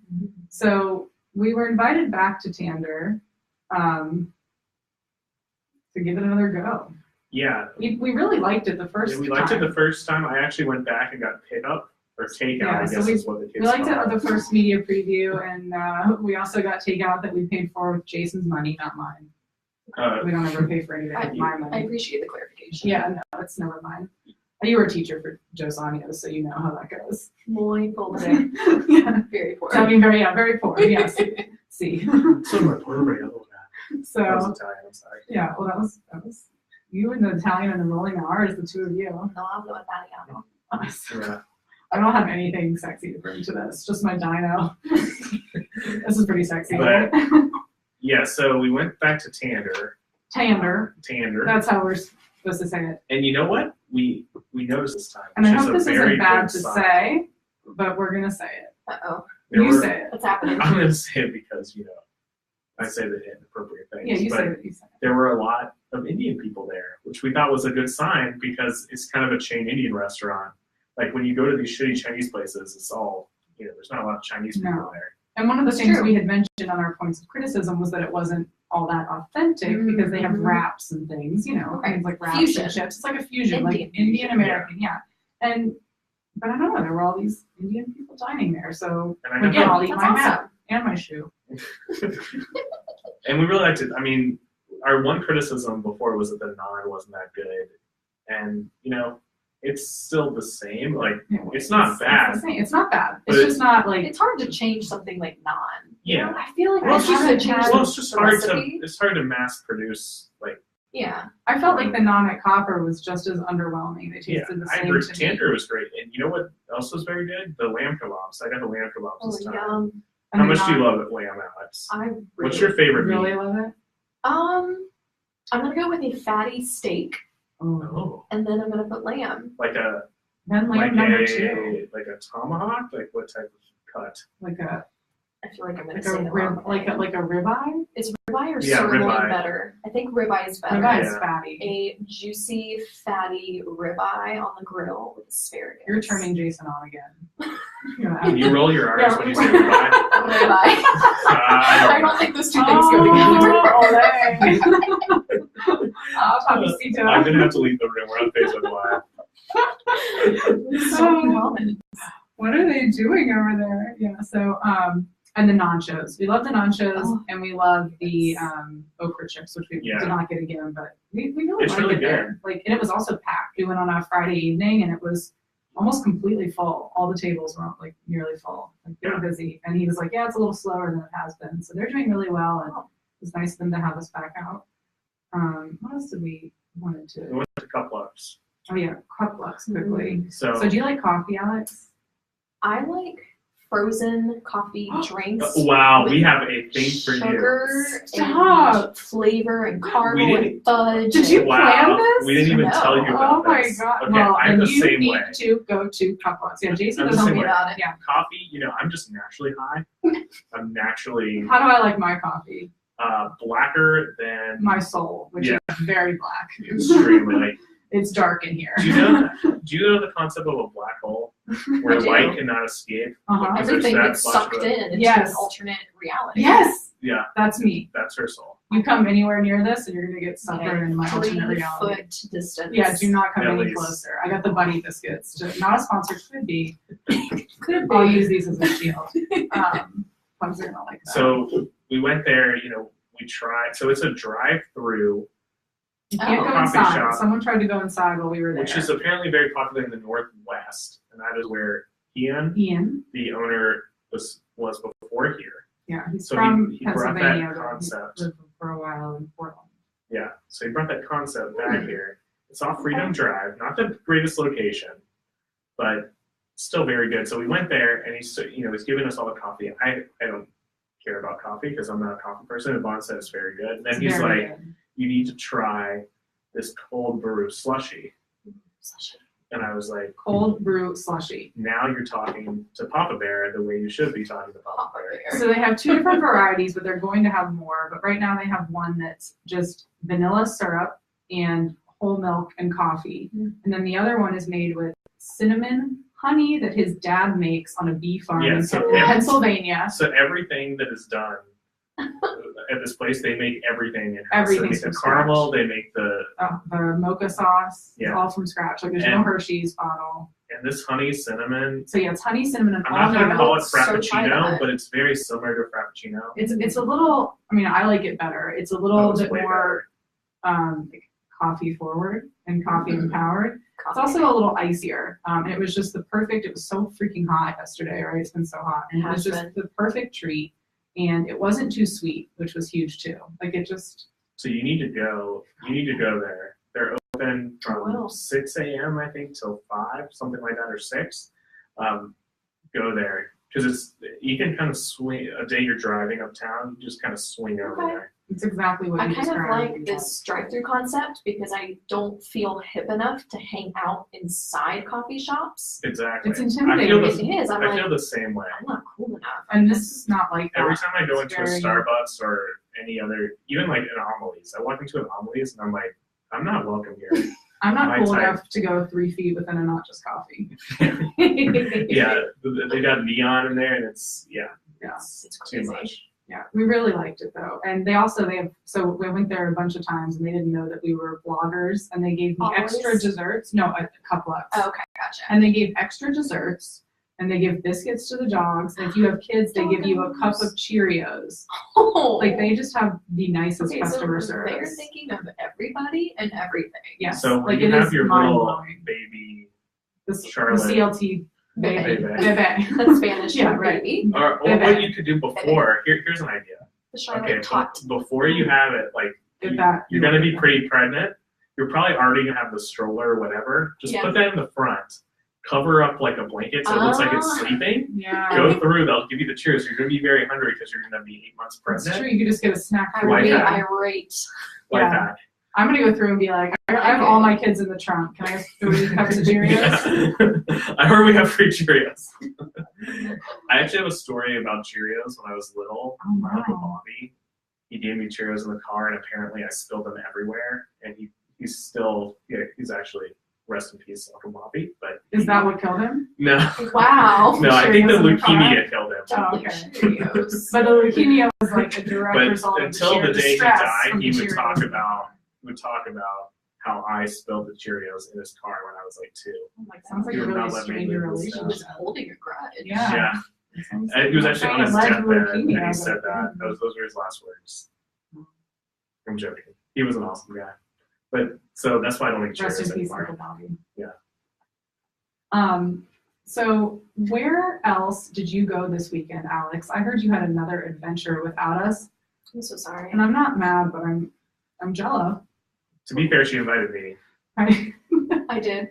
So we were invited back to Tandur to give it another go. Yeah. We really liked it the first time. We liked it the first time. I actually went back and got pickup or takeout, I guess is what the kids We liked call it the first media preview, and we also got takeout that we paid for with Jason's money, not mine. We don't ever pay for anything with my I money. appreciate the clarification. Yeah, no, it's never mine. You were a teacher for Josanios, so you know how that goes. Muy pobre. Yeah. Very poor. I mean, very poor. Yes. See. So my Puerto Rico. So That was Italian, I'm sorry. yeah, well, that was you and the Italian and the rolling R's, the two of you. No hablo italiano. Us. Yeah. I don't have anything sexy to bring to this. Just my dino. This is pretty sexy. But- Right? Yeah, so we went back to Tandur. Tandur. That's how we're supposed to say it. And you know what? We noticed this time. And I which hope is this a very isn't bad good to sign. say, but we're gonna say it. Uh-oh. There You were- say it. What's happening? I'm going to say it because, I say the inappropriate things. Yeah, you but say it. You say it. there were a lot of Indian people there, which we thought was a good sign because it's kind of a chain Indian restaurant. Like when you go to these shitty Chinese places, it's all, there's not a lot of Chinese people No. there. And one of the things True. we had mentioned on our points of criticism was that it wasn't all that authentic because they have Mhm. wraps and things, Right. things like wraps Fusion. and chips. It's like a fusion, like Indian Indian fusion, American, yeah. But I don't know, there were all these Indian people dining there, so And I know again, I'll eat That's my awesome. map and my shoe. And we really liked it. I mean, our one criticism before was that the naan wasn't that good. And, it's still the same. Like, it's not bad. It's not bad. But It's just not like It's hard to change something like naan. yeah. I feel like Well, I it's just haven't a change had- Well, it's just the hard to recipe? it's hard to mass produce Yeah. I felt like the naan at Copper was just as underwhelming. They tasted yeah. the I same agree. to me. Tandur was great, and you know what else was very good? The lamb kebabs. I got the lamb kebabs Oh, this time. yum. And How the much do you naan- love it, lamb, Alex? I What's your favorite Really meat? love it. I'm gonna go with a fatty steak, Oh, and then I'm gonna put lamb. like a Then lamb number two, like a tomahawk. Like what type of cut? like a I feel like I'm gonna like say a the rib, wrong like a thing. like a ribeye. Is ribeye or Yeah, sirloin ribeye. better? I think ribeye is better. Ribeye is Yeah. fatty. A juicy, fatty ribeye on the grill with asparagus. You're turning Jason on again. Can you roll your R's Yeah. when you say ribeye? ribeye. I don't think those two things go together. Papacito. I'm gonna have to leave the room. We're on Facebook Live. So common. What are they doing over there? Yeah. So and the nachos. We love the nachos Oh, and we love the okra chips, which we Yeah. did not get again, but we really It's like really it there. Like, and it was also packed. We went on a Friday evening and it was almost completely full. All the tables were like nearly full. Like they were busy. And he was like, yeah, it's a little slower than it has been. So they're doing really well and it's nice of them to have us back out. What else did we wanted We to? went to Cuplux. Oh yeah, Cuplux quickly. So, So do you like coffee, Alex? I like frozen coffee drinks. wow, with we have a thing for sugar you. Stop. and flavor and We caramel didn't- and fudge. Did you and- Wow, plan this? we didn't even No. tell you Oh about my this. god. Okay, Well, I'm then the you same need way. to go to Cuplux. Yeah, Jason I'm the doesn't same me way. about it. Yeah. Coffee, I'm just naturally high. I'm naturally How do I like my coffee? blacker than My soul, which Yeah. is very black. extremely. Like, It's dark in here. do you know the concept of a black hole where I do. light cannot escape? Uh-huh. Because Everything there's gets that much sucked of it. in into Yes. an alternate reality. Yes, Yeah, that's me. that's her soul. You come anywhere near this, and you're gonna get sucked Okay, in my alternate 3 reality. foot distance. Yeah, do not come At any least. closer. I got the Buddy biscuits. Not a sponsor, could be. Could I'll be. use these as a shield. Pugs are gonna like that. So we went there, we tried. So it's a drive-through, you can't Oh. go Coffee inside. shop. Someone tried to go inside while we were there. which is apparently very popular in the Northwest, and that is where Ian, Ian. the owner, was before here. Yeah, he's So from he brought that Pennsylvania. but concept. He lived for a while in Portland. Yeah, so he brought that concept back here. It's off Freedom Drive, not the greatest location, but still very good. So we went there, and he's giving us all the coffee. I don't care about coffee because I'm not a coffee person. And Vaughn said it's very good. And then It's he's very like, good. you need to try this cold brew slushy. And I was like, Cold brew slushy. now you're talking to Papa Bear the way you should be talking to Papa Bear. So they have 2 different varieties, but they're going to have more. But right now they have one that's just vanilla syrup and whole milk and coffee. Mm. And then the other one is made with cinnamon honey that his dad makes on a bee farm Yeah, in so Pennsylvania. So everything that is done at this place, they make everything in house. Everything's They make the from caramel. scratch. They make the mocha sauce. Yeah. It's all from scratch. Like there's no And- Hershey's bottle. and this honey cinnamon. So yeah, it's honey, cinnamon, and I'm not almond gonna call it milk. So try frappuccino, that. but it's very similar to frappuccino. It's a little. I mean, I like it better. It's a Oh, little it's bit way more like coffee forward and coffee empowered. It's Coffee. also a little icier. And it was just the perfect. It was so freaking hot yesterday, right? It's been so hot, and it was Has just the perfect treat. And it wasn't too sweet, which was huge too. Like it just. So you need to go. You need to go there. They're open from Wow. 6 a.m. I think till 5, something like that, or 6. Go there because it's you can kind of swing a day you're driving uptown. You just kind of swing over Okay. there. It's exactly what I you kind of described. like this drive-through concept because I don't feel hip enough to hang out inside coffee shops. Exactly. It's I intimidating. feel It the, is. I'm I like, feel the same way. I'm not cool enough. And this is not like that. Every time I go It's into a very- Starbucks or any other, even like an Amelie's, I walk into an Amelie's and I'm like, I'm not welcome here. I'm not my cool type. enough to go 3 feet within a not just coffee. Yeah, they got neon in there and it's It's too crazy. much. Yeah, we really liked it though. And they have, so we went there a bunch of times and they didn't know that we were bloggers and they gave me Always? extra desserts. No, a Cuplux. Oh, okay, gotcha. And they gave extra desserts and they give biscuits to the dogs. And if you have kids, they give you a cup of Cheerios. Oh. Like they just have the nicest Okay, customer so they're service. thinking of everybody and everything. Yes, So when like you it have is your little mind-blowing. baby, The Charlotte. CLT Bebe. Bebe. Bebe. That's Spanish Yeah, for right. baby. or what you could do before, here's an idea. The Charlotte Okay, tot. before you have it, like Did that. you're gonna be pretty pregnant. You're probably already gonna have the stroller or whatever. Just Yeah. put that in the front. Cover up like a blanket so it looks like it's Ah. sleeping. Yeah. Go through. They'll give you the Cheerios. You're gonna be very hungry because you're gonna be 8 months That's pregnant. true. You could just get a snack. I for Like rate, your that. kid. I rate. Like Yeah. that. I'm gonna go through and be like, I have all my kids in the trunk. Can I have 3 cups of Cheerios? Yeah. I heard we have free Cheerios. I actually have a story about Cheerios when I was little. Oh, My Uncle wow. Bobby, he gave me Cheerios in the car, and apparently I spilled them everywhere. And he's still, he's actually, rest in peace, Uncle Bobby. But Is that what killed him? no, Wow. no, I think the Cheerios in the car? leukemia killed him. Oh, Definitely okay. Cheerios. But the leukemia was like a direct But result of until the sheer day he stress died, from he the would Cheerios. talk about how I spilled the Cheerios in his car when I was like 2. Oh my God. Sounds like He a would really not let me strange live this He down. was holding a grudge. Yeah. Yeah. It sounds And he was like actually on a his led deathbed, and leukemia, he said but- that. Those were his last words. I'm joking. He was an awesome guy. But so that's why I don't make Rest in Cheerios peace, anymore. Uncle Bobby. Yeah. So where else did you go this weekend, Alex? I heard you had another adventure without us, I'm so sorry. and I'm not mad, but I'm jello. To be fair, she invited me. Right? I did.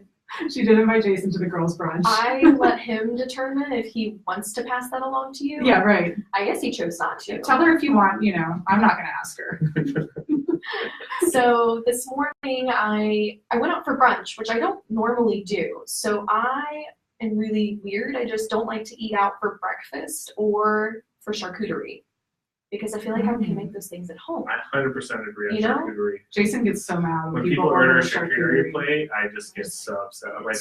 She did invite Jason to the girls' brunch. I let him determine if he wants to pass that along to you. Yeah, right. I guess he chose not to. Tell her if you want. I'm not gonna ask her. So this morning I went out for brunch, which I don't normally do. So I am really weird. I just don't like to eat out for breakfast or for charcuterie because I feel like I can make those things at home. I 100% agree on You know? charcuterie. Jason gets so mad When people order a charcuterie plate, I just get so upset. I'm like,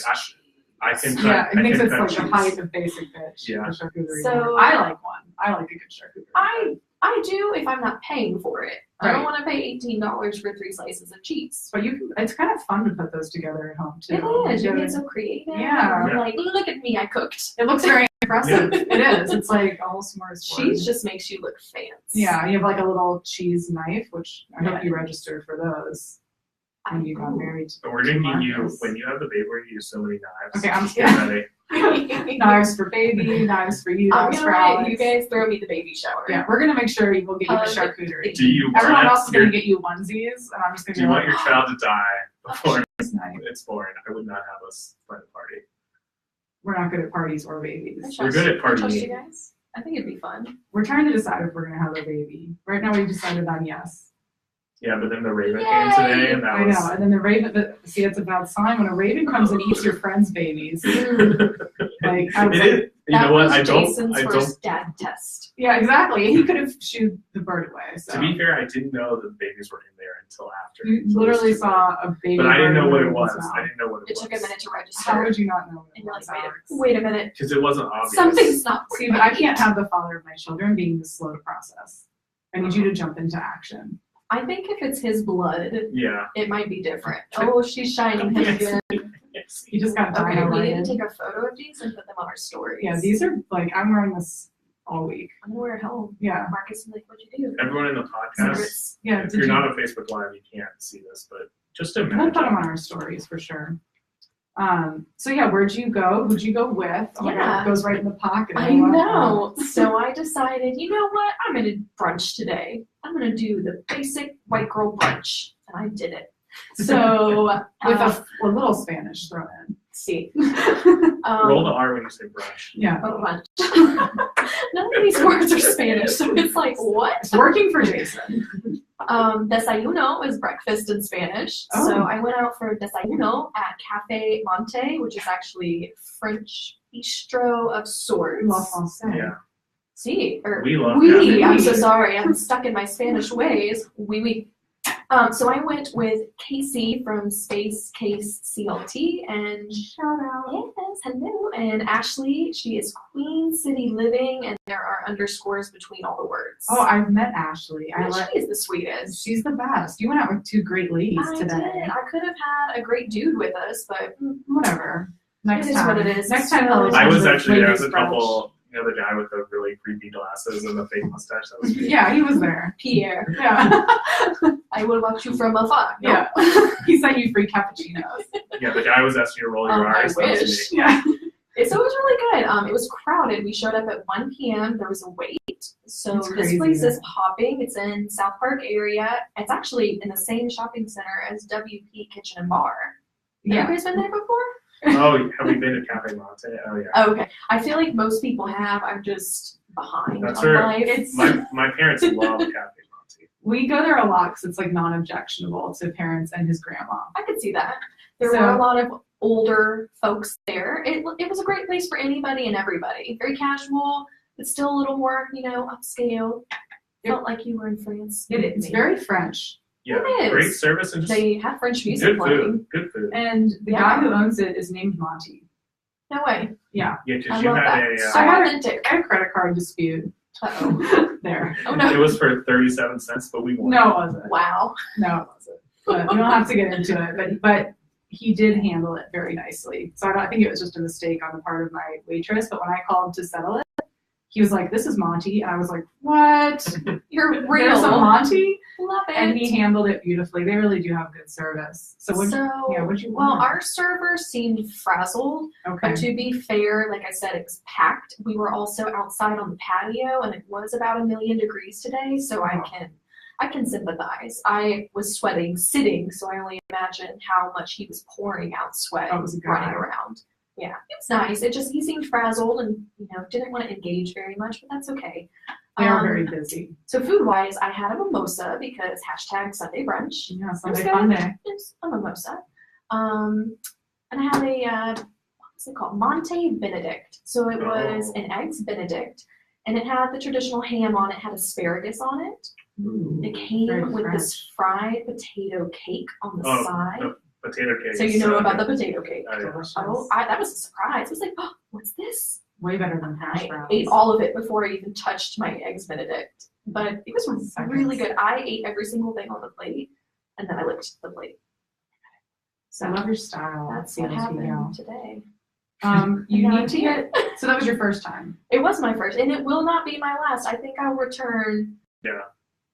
I can cut, Yeah, it I thinks can it's cut like the cheese. height of basic bitch. Yeah. The charcuterie. So- I like one. I like a good charcuterie. I do if I'm not paying for it. I don't Right. want to pay $18 for 3 slices of cheese. But it's kind of fun to put those together at home too. It is. You gotta- get so creative. Yeah. You're like, look at me, I cooked. It looks very impressive. It is. It's like a whole smorgasbord. Cheese just makes you look fancy. Yeah, you have like a little cheese knife, which I hope Yeah. you registered for those when you got married. But we're gonna give you, Marcus. when you have the baby, we're gonna use so many knives. Okay, I'm Get scared. ready. Knives for baby, knives for you, I'm knives gonna for let Alex. you guys throw me the baby shower. Yeah, we're gonna make sure we'll get you the Hug. charcuterie. Do you Everyone want else is gonna get you onesies, and I'm just gonna Do be you want like, your child to die before "This night." it's born? I would not have us plan a party. We're not good at parties or babies. I trust- We're good at I trust partying. you guys. I think it'd be fun. We're trying to decide if we're gonna have a baby. Right now, we've decided on yes. Yeah, but then the raven Yay! came today, and that I was. know, and then the raven. See, it's a bad sign when a raven comes and eats your friend's babies. Like, I was It like, is. You know what? was I Jason's don't. first dad test. yeah, exactly. He could have shooed the bird away. So To be fair, I didn't know the babies were in there until after. you So it was literally too saw a baby. late. But I didn't bird know what in it the was. raven's I mouth. didn't know what it It was. took a minute to register. How would you not know? and you're like, Alex? wait a minute. Because it wasn't obvious. Something's not See, but I can't have the father of my children being this slow to process. I need you to jump into action. I think if it's his blood, Yeah. it might be different. Oh, she's shining him again. Yes. You just got Okay, dino we need right to in. take a photo of these and put them on our stories. Yeah, these are like, I'm wearing this all week. I'm gonna wear it home. Yeah. Marcus is like, what'd you do? Everyone in the podcast, Secrets. Yeah, if did you're you? not on Facebook Live, you can't see this, but just We'll imagine. put them on our stories for sure. So yeah, where'd you go? Who'd you go with? Oh my God, Yeah. it goes right in the pocket. I love know. So I decided, you know what? I'm gonna brunch today. I'm gonna do the basic white girl brunch, and I did it. So that. With a little Spanish thrown in. see, Roll the R when you say brush. Yeah, brunch. None of these words are Spanish, so it's like what? it's working for Jason. Desayuno is breakfast in Spanish. Oh. So I went out for desayuno at Cafe Monte, which is actually French bistro of sorts. La Francais. Yeah. See, or We love oui, Cafe I'm so Monte. sorry. I'm stuck in my Spanish ways. Oui, oui. So I went with Casey from Space Case CLT and Shout out. yes, hello. And Ashley, she is Queen City Living, and there are underscores between all the words. Oh, I've met Ashley. And she is the sweetest. She's the best. You went out with two great ladies I today. did. I could have had a great dude with us, but Whatever. Next It is time. what it is. Next time. So- I'll I was attend actually, there was a ladies' brunch. couple, the guy with the really creepy glasses and the fake mustache. That was me. Yeah, he was there. Pierre, Yeah. I will watch you from afar. No? Yeah. He sent you free cappuccinos. Yeah, the guy was asking you to roll your I R's. That was wish. me. Yeah. So it was really good. It was crowded. We showed up at 1 p.m. There was a wait. So That's this crazy, place is though. popping. It's in South Park area. It's actually in the same shopping center as WP Kitchen and Bar. Have Yeah. you guys been there before? Oh, have we been to Cafe Monte? Oh, yeah. Oh, okay. I feel like most people have. I'm just behind That's on where life. It's My parents love Cafe Monte. we go there a lot because it's like non-objectionable to parents and his grandma. I could see that. There So- were a lot of older folks there. It was a great place for anybody and everybody. Very casual, but still a little more, upscale. Felt like you were in France. It's very French. Yeah, It is. great service and just They have French music good playing. food. Good food. And the Yeah. guy who owns it is named Monty. No way. Yeah. Yeah, I because you love had that. a. So I had a- authentic. I had a credit card dispute Uh-oh. there. Oh It no. was for 37 cents, but we won. No, it wasn't. Wow. No, it wasn't. But we don't have to get into it. But he did handle it very nicely. So I think it was just a mistake on the part of my waitress. But when I called to settle it, he was like, "This is Monty," and I was like, "What? You're There's a real. Monty?" Love it. And he handled it beautifully. They really do have good service. So what'd you well, want? our server seemed frazzled, Okay. but to be fair, like I said, it was packed. We were also outside on the patio, and it was about 1,000,000 degrees today, so Wow. I can sympathize. I was sweating sitting, so I only imagine how much he was pouring out sweat Oh, it was a running guy. around. Yeah, it was nice. He seemed frazzled and didn't want to engage very much, but that's okay. They are very busy. So food wise, I had a mimosa because #Sunday brunch. Yeah, It was Sunday good. fun day. It's a mimosa. And I had what's it called? Monte Benedict. So it was an eggs Benedict, and it had the traditional ham on it, had asparagus on it. Ooh, It came very with this fried potato cake on the Oh, side. the potato cake. So you know about the potato cake. Oh, yeah. delicious. That was a surprise. I was like, oh, what's this? Way better than hash I browns. ate all of it before I even touched my eggs Benedict. But it was really good. I ate every single thing on the plate, and then I licked the plate. So I love your style. that's CLT, what happened yeah. today. You Now need I'm to here. get. So that was your first time. It was my first, and it will not be my last. I think I'll return Yeah.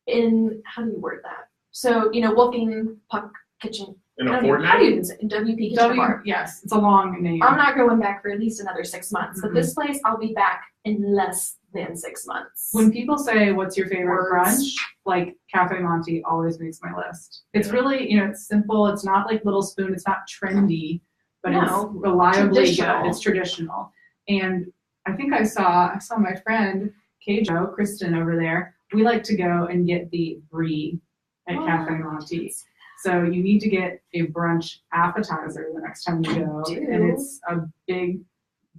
in, how do you word that? So, Wolfgang Puck Kitchen. In a How do fortnight? you say it? In WP Kitchen Bar. Yes, it's a long name. I'm not going back for at least another 6 months, but Mhm. this place I'll be back in less than 6 months. When people say, "What's your favorite Words. brunch?" Like Cafe Monte always makes my list. It's Yeah. really, it's simple. It's not like Little Spoon. It's not trendy, but No, it's reliably traditional. good. It's traditional. And I think I saw my friend Keijo, Kristen over there. We like to go and get the brie at Cafe Monte. So you need to get a brunch appetizer the next time you go. Do. And it's a big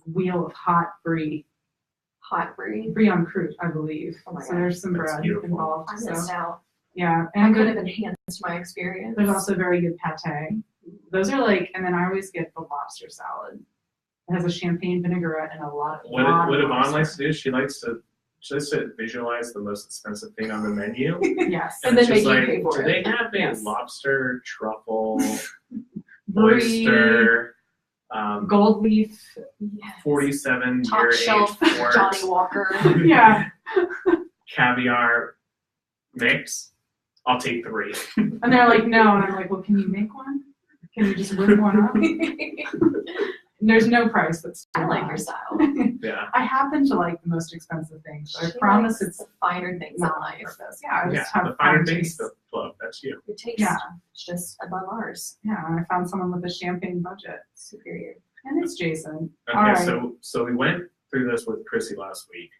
wheel of hot brie. Hot brie. Brie on croûte, I believe. Oh my So God. there's some That's bread beautiful. involved. I So missed out. yeah, I and could good, have enhanced my experience. there's also very good pate. Those are and then I always get the lobster salad. It has a champagne vinaigrette and a lot of What Yvonne likes to do, she just to visualize the most expensive thing on the menu. Yes. And it's then just make you like, pay for do it. they have a Yes. lobster, truffle, Brie, oyster, gold leaf. Yes. 47 Top year shelf aged port, Johnny Walker. Yeah. caviar mix? I'll take 3. And they're like, no. And I'm like, well, can you make one? Can you just whip one up? There's no price that's too I like high. your style. Yeah. I happen to like the most expensive things. So I She promise likes it's the finer things in not on life. purpose. Yeah, I Yeah, just have the finer fun things taste. to flow. That's you. Your taste Yeah. is just above ours. Yeah, I found someone with a champagne budget. Superior. And it's Jason. Okay, All right. so we went through this with Chrissy last week.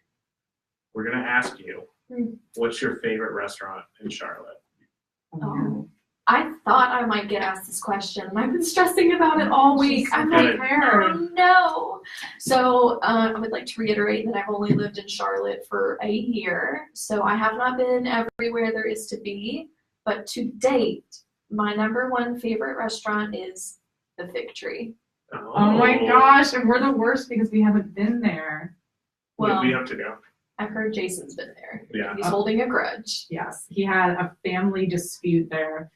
We're gonna ask you, what's your favorite restaurant in Charlotte? Oh. I thought I might get asked this question, and I've been stressing about it all week. She's so I'm like, prepared. oh no. So I would like to reiterate that I've only lived in Charlotte for a year, so I have not been everywhere there is to be. But to date, my number one favorite restaurant is the Fig Tree. Oh my gosh, and we're the worst because we haven't been there. Well, we have to go. I've heard Jason's been there. Yeah. He's holding a grudge. Yes, he had a family dispute there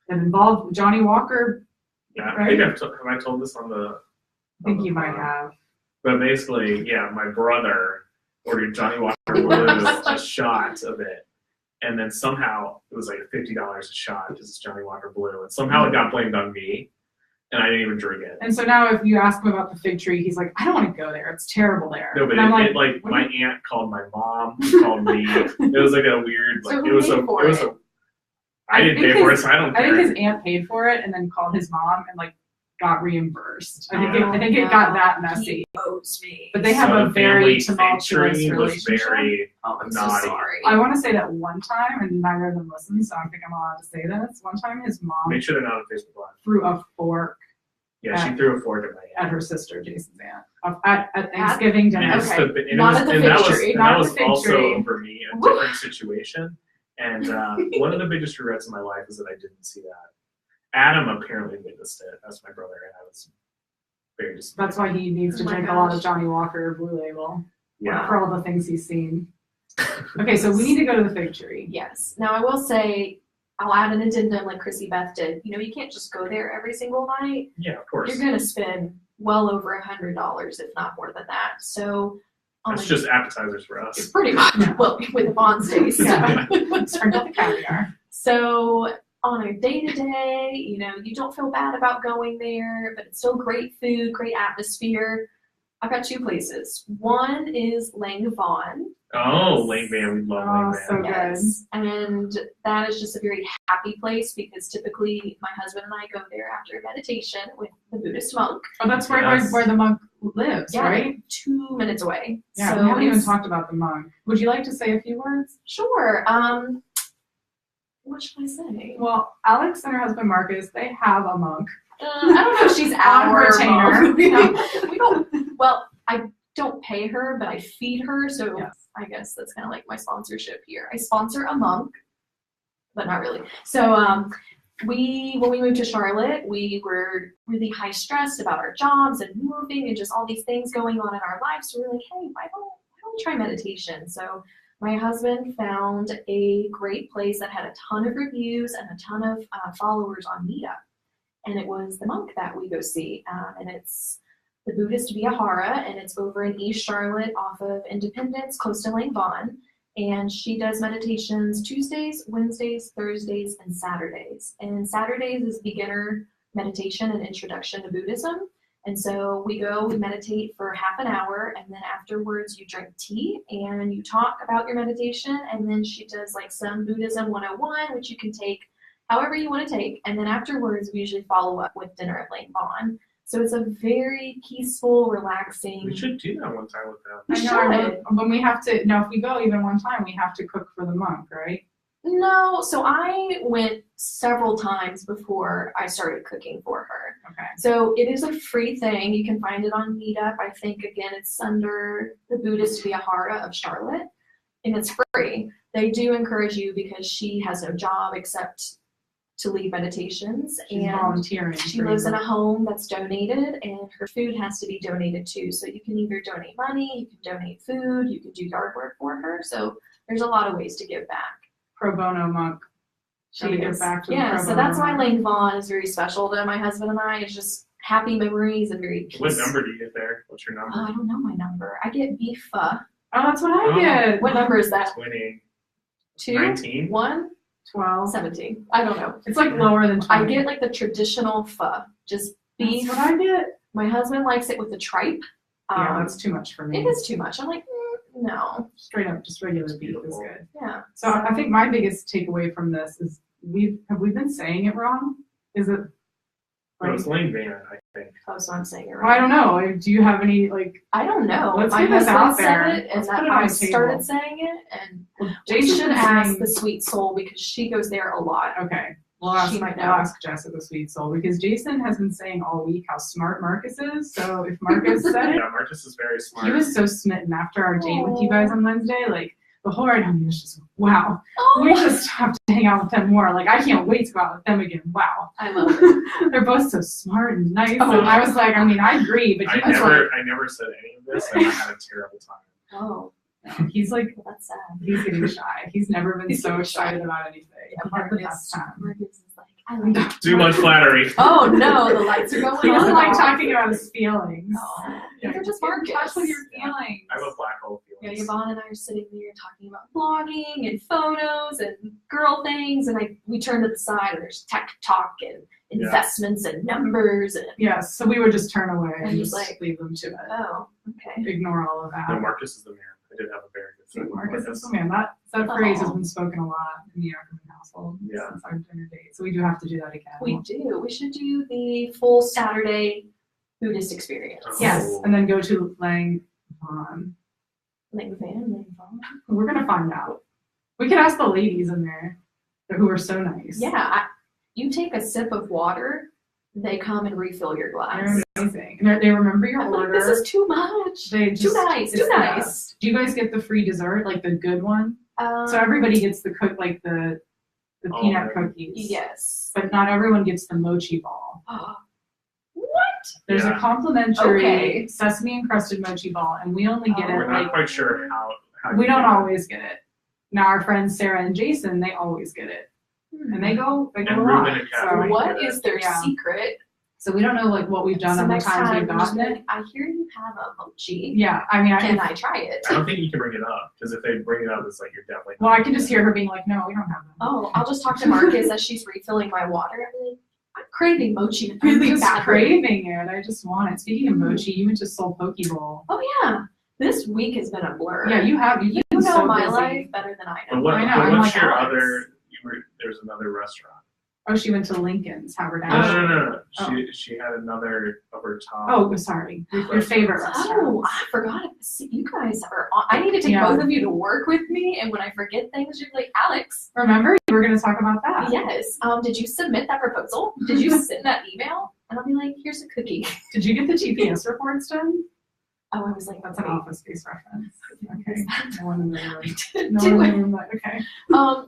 that involved Johnny Walker. Yeah, I Right? think have I told this on the? I think on the you might pod? have. But basically, yeah, my brother ordered Johnny Walker Blue, a shot of it, and then somehow it was like $50 a shot because it's Johnny Walker Blue, and somehow it got blamed on me, and I didn't even drink it. And so now if you ask him about the Fig Tree, he's like, I don't want to go there. It's terrible there. No, but and I'm it, like what my do you- aunt called my mom, called me. It was like a weird, So like who it was paid a, for it was it? a. I didn't think pay for it, his- so I don't I care. think his aunt paid for it and then called his mom and like got reimbursed. I think Yeah. I think it got that messy. He owes me. But they have So a the very family tumultuous Fig Tree was relationship. very Oh, I'm so naughty. sorry. I want to say that one time, and neither of them listened, so I don't think I'm allowed to say this. One time, his mom Make sure they're not on Facebook Live. threw a fork Yeah, she threw a fork at my at aunt. her sister, Jason's aunt, at Thanksgiving dinner. And, it's Okay. the, and, Not it was, at the and Fig that was, Tree. and Not that at was the Fig also Tree. over me, a Woo. different situation. And one of the biggest regrets in my life is that I didn't see that. Adam apparently witnessed it. That's my brother, and I was very disappointed. That's why he needs to Oh my drink a lot of gosh. Johnny Walker Blue Label Yeah. for all the things he's seen. Okay, so we need to go to the Fig Tree. Yes. Now I will say, I'll add an addendum like Chrissy Beth did. You know, you can't just go there every single night. Yeah, of course. You're going to spend well over $100, if not more than that. So That's just appetizers for us. pretty much, well, with a Bond's taste. Yeah. Sprinkle the caviar. So on a day-to-day, you know, you don't feel bad about going there, but it's still great food, great atmosphere. I've got 2 places. One is Lang Vaughn. Oh, Lane Van. We love Lane Van. So good. Yes. And that is just a very happy place because typically my husband and I go there after meditation with the Buddhist monk. Oh, that's right Yes. where the monk lives, Yeah, right? like 2 minutes away. Yeah, so we haven't even it's- talked about the monk. Would you like to say a few words? Sure. What should I say? Well, Alex and her husband Marcus, they have a monk. I don't know if she's On our retainer. monk. We don't. Well, I don't pay her, but I feed her. So Yes. I guess that's kind of like my sponsorship here. I sponsor a monk, but not really. So when we moved to Charlotte, we were really high stressed about our jobs and moving and just all these things going on in our lives. So we were like, hey, why don't we try meditation? So my husband found a great place that had a ton of reviews and a ton of followers on Meetup. And it was the monk that we go see. And it's the Buddhist Vihara, and it's over in East Charlotte off of Independence, close to Lang Vaughn. And she does meditations Tuesdays, Wednesdays, Thursdays, and Saturdays. And Saturdays is beginner meditation and introduction to Buddhism. And so we go, we meditate for half an hour, and then afterwards you drink tea and you talk about your meditation. And then she does like some Buddhism 101, which you can take however you want to take. And then afterwards we usually follow up with dinner at Lang Vaughn. So it's a very peaceful, relaxing. We should do that one time with them. We I know, should. when we have to, no, if we go even one time, we have to cook for the monk, right? No, so I went several times before I started cooking for her. Okay. So it is a free thing. You can find it on Meetup. I think, again, it's under the Buddhist Vihara of Charlotte, and it's free. They do encourage you because she has no job except to lead meditations. She's and volunteering. she lives in a home that's donated, and her food has to be donated too. So you can either donate money, you can donate food, you can do yard work for her. So there's a lot of ways to give back. Pro bono monk. She Gotta is. get back to the Yeah, pro so that's bono why monk. Lake Vaughn is very special to my husband and I. It's just happy memories and very peace. What number do you get there? What's your number? I don't know my number. I get BFA. Oh, that's what I get. What number is that? 20. 2, 19? 1, 12. 17. I don't know. It's like lower than 20. I get like the traditional pho, just beef. That's what I get. My husband likes it with the tripe. Yeah, that's too much for me. It is too much. I'm like, no. Straight up, just regular beef is Beautiful. good. Yeah. So I think my biggest takeaway from this is have we been saying it wrong? Is it? No, it's Lane Van, I think. Oh, so I'm saying it Well, I right. don't know. Do you have any like? I don't know. Let's My get this husband out there. said it, and Let's that put it on I the table. started saying it, and we Jason's should been ask saying- the Sweet Soul because she goes there a lot. Okay, we'll ask. She might We'll know. ask Jess at the Sweet Soul because Jason has been saying all week how smart Marcus is. So if Marcus said it, Yeah, Marcus is very smart. he was so smitten after our date with you guys on Wednesday. Like the whole ride home, he was just wow. Oh, We just have to hang out with them more. Like I can't wait to go out with them again. Wow. I love it. They're both so smart and nice. Oh. And I was like, I mean, I agree, but I he was never said any of this, and I had a terrible time. Oh, like, he's like, that's sad. he's getting shy. He's never been He's so getting shy. excited about anything. Yeah, He had the Marcus, best time. Marcus is like, I like it. Too much flattery. Oh no, the lights are going He doesn't on. like talking about his feelings. No, Yeah, they're just Get in Marcus. touch with your Yeah. feelings. I have a black hole Yeah, feeling. Yvonne and I are sitting there talking about blogging and photos and girl things, and we turn to the side and there's tech talk and investments and numbers and Yes, so we would just turn away and And he's just like, leave them to it. oh, okay. Ignore all of that. No, Marcus is the man. I did have a very good friend. with Marcus is the man. That phrase has Aw. been spoken a lot in the Ackerman household Yeah. since our dinner date. So we do have to do that again. We do. We should do the full Saturday Buddhist experience. Yes, Oh. and then go to Lang Vaughn. Lang Vaughn. We're gonna find out. We could ask the ladies in there who are so nice. Yeah, you take a sip of water, they come and refill your glass. They're amazing. And they remember your I'm order. like, this is too much. They Too just, nice. it's Too the nice. best. Do you guys get the free dessert, like the good one? So Um, everybody gets the the Oh, peanut man. cookies. yes. But not everyone gets the mochi ball. What? There's a Yeah. complimentary Okay. sesame encrusted mochi ball, and we only get Oh. it We're not like quite sure how we you don't get it. always get it. Now our friends Sarah and Jason, they always get it, and they go And a Ruben lot. and So, Catherine. What is their Yeah. secret? so we don't know like what we've done So on the next times time, we've I'm just gotten it. like, I hear you have a mochi. Yeah, I mean, Can I try it? I don't think you can bring it up because if they bring it up, it's like you're definitely. well, I can just hear her being like, "No, we don't have them." Oh, I'll just talk to Marcus as she's refilling my water. I'm like, I'm craving mochi I'm really just badly. craving it. I just want it. Speaking of mochi, you went to Soul Poke Bowl. Oh yeah, this week has been a blur. Yeah, you have. You've You been know so my busy. life better than I But know. what, I know, but I'm what's like your Alex. other? There's another restaurant. Oh, she went to Lincoln's No, Haberdashery. no. Oh. She had another of her top. Oh, sorry. Your favorite restaurant. Oh, I forgot. See, you guys are. I need to take Yeah. both of you to work with me, and when I forget things, you're like, Alex. Remember, you were going to talk about that. Yes. Did you submit that proposal? Did you send that email? And I'll be like, here's a cookie. Did you get the GPS reports done? Oh, I was like, That's an wait, Office Space reference. Okay. No one in the room. didn't No do one in it. the room. Okay.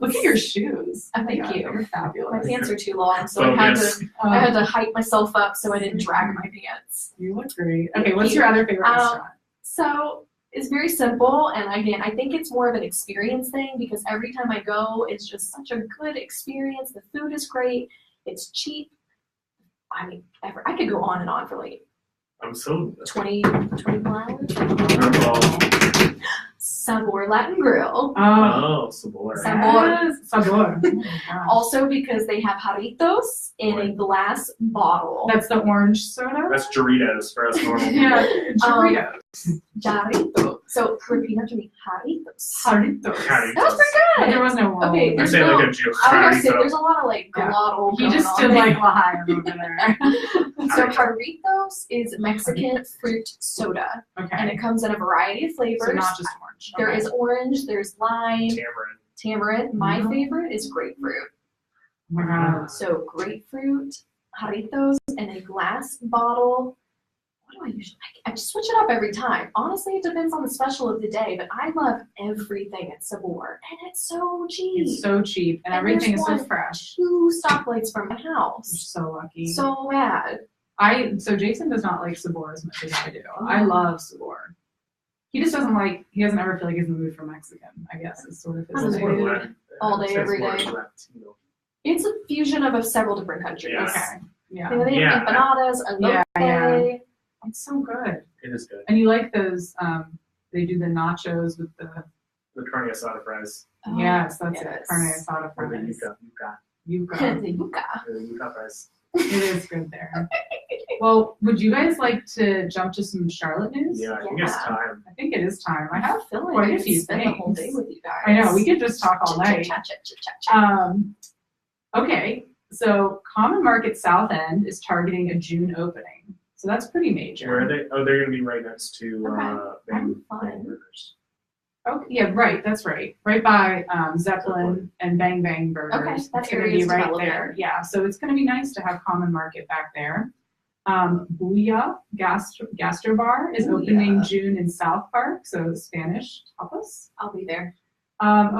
Look at your shoes. Oh, thank Yeah, you. You're My fabulous. pants are too long, so I had Focus. to. I had Um, to hype myself up so I didn't drag my pants. you look great. Okay, what's your other favorite restaurant? So it's very simple, and again, I think it's more of an experience thing because every time I go, it's just such a good experience. The food is great. It's cheap. I mean, I could go on and on for like I'm so. 25 hours. Oh, Sabor Latin Grill. Oh, Sabor. Sabor. yes. Sabor. Oh my gosh. Also because they have jarritos in a glass bottle. That's the orange soda? That's Doritos for us normal people. Yeah, Doritos. Jarrito. So repeat after me. Jarritos. Jarritos. Jarritos. That was pretty But good. there was no word. Okay, I there's say no- like a Jew. I was gonna say Jarrito. there's a lot of like Yeah. glottal He going just on stood there. like live over there. So jarritos is Mexican fruit soda, and Okay. it comes in a variety of flavors. So not just orange. There Okay. is orange, there's lime, Tamarind. tamarind. My Mhm. favorite is grapefruit. Oh my god. So grapefruit, jarritos, in a glass bottle. what do I usually like? I just switch it up every time. Honestly, it depends on the special of the day, but I love everything at Sabor, and it's so cheap. It's so cheap, and And everything is there's so fresh. 2 stoplights from my You're house. so lucky. So bad. So Jason does not like Sabor as much as I do. I love Sabor. He just doesn't like. He doesn't ever feel like he's in the mood for Mexican. I guess is sort of his. I'm It's more mood. Latin- All day, it's every more day. Latino. It's a fusion of several different countries. Yeah. Okay. Yeah. You know, they Yeah. have empanadas, elote. Yeah. It's so good. It is good. And you like those? They do the nachos with the. The carne asada fries. Oh, Yes, that's it. yes. Carne asada Or the fries. yuca. The yuca. The yuca fries. It is good there. Well, would you guys like to jump to some Charlotte news? Yeah, I think it's Yeah. time. I think it is time. I I have. have a feeling quite a I could few spend the whole day things. with you guys. I know we could just talk all night. Chat. Okay, so Common Market South End is targeting a June opening, so that's pretty major. Where are they? Oh, they're going to be right next to I'm fine. Bang Burgers. Oh, yeah, right. That's right. Right by Zeppelin and Bang Bang Burgers. Okay, that it's going to area be is right developing. there. Yeah, so it's going to be nice to have Common Market back there. Booyah Gastro Bar is opening Booyah. June in South Park, so Spanish tapas. I'll be there.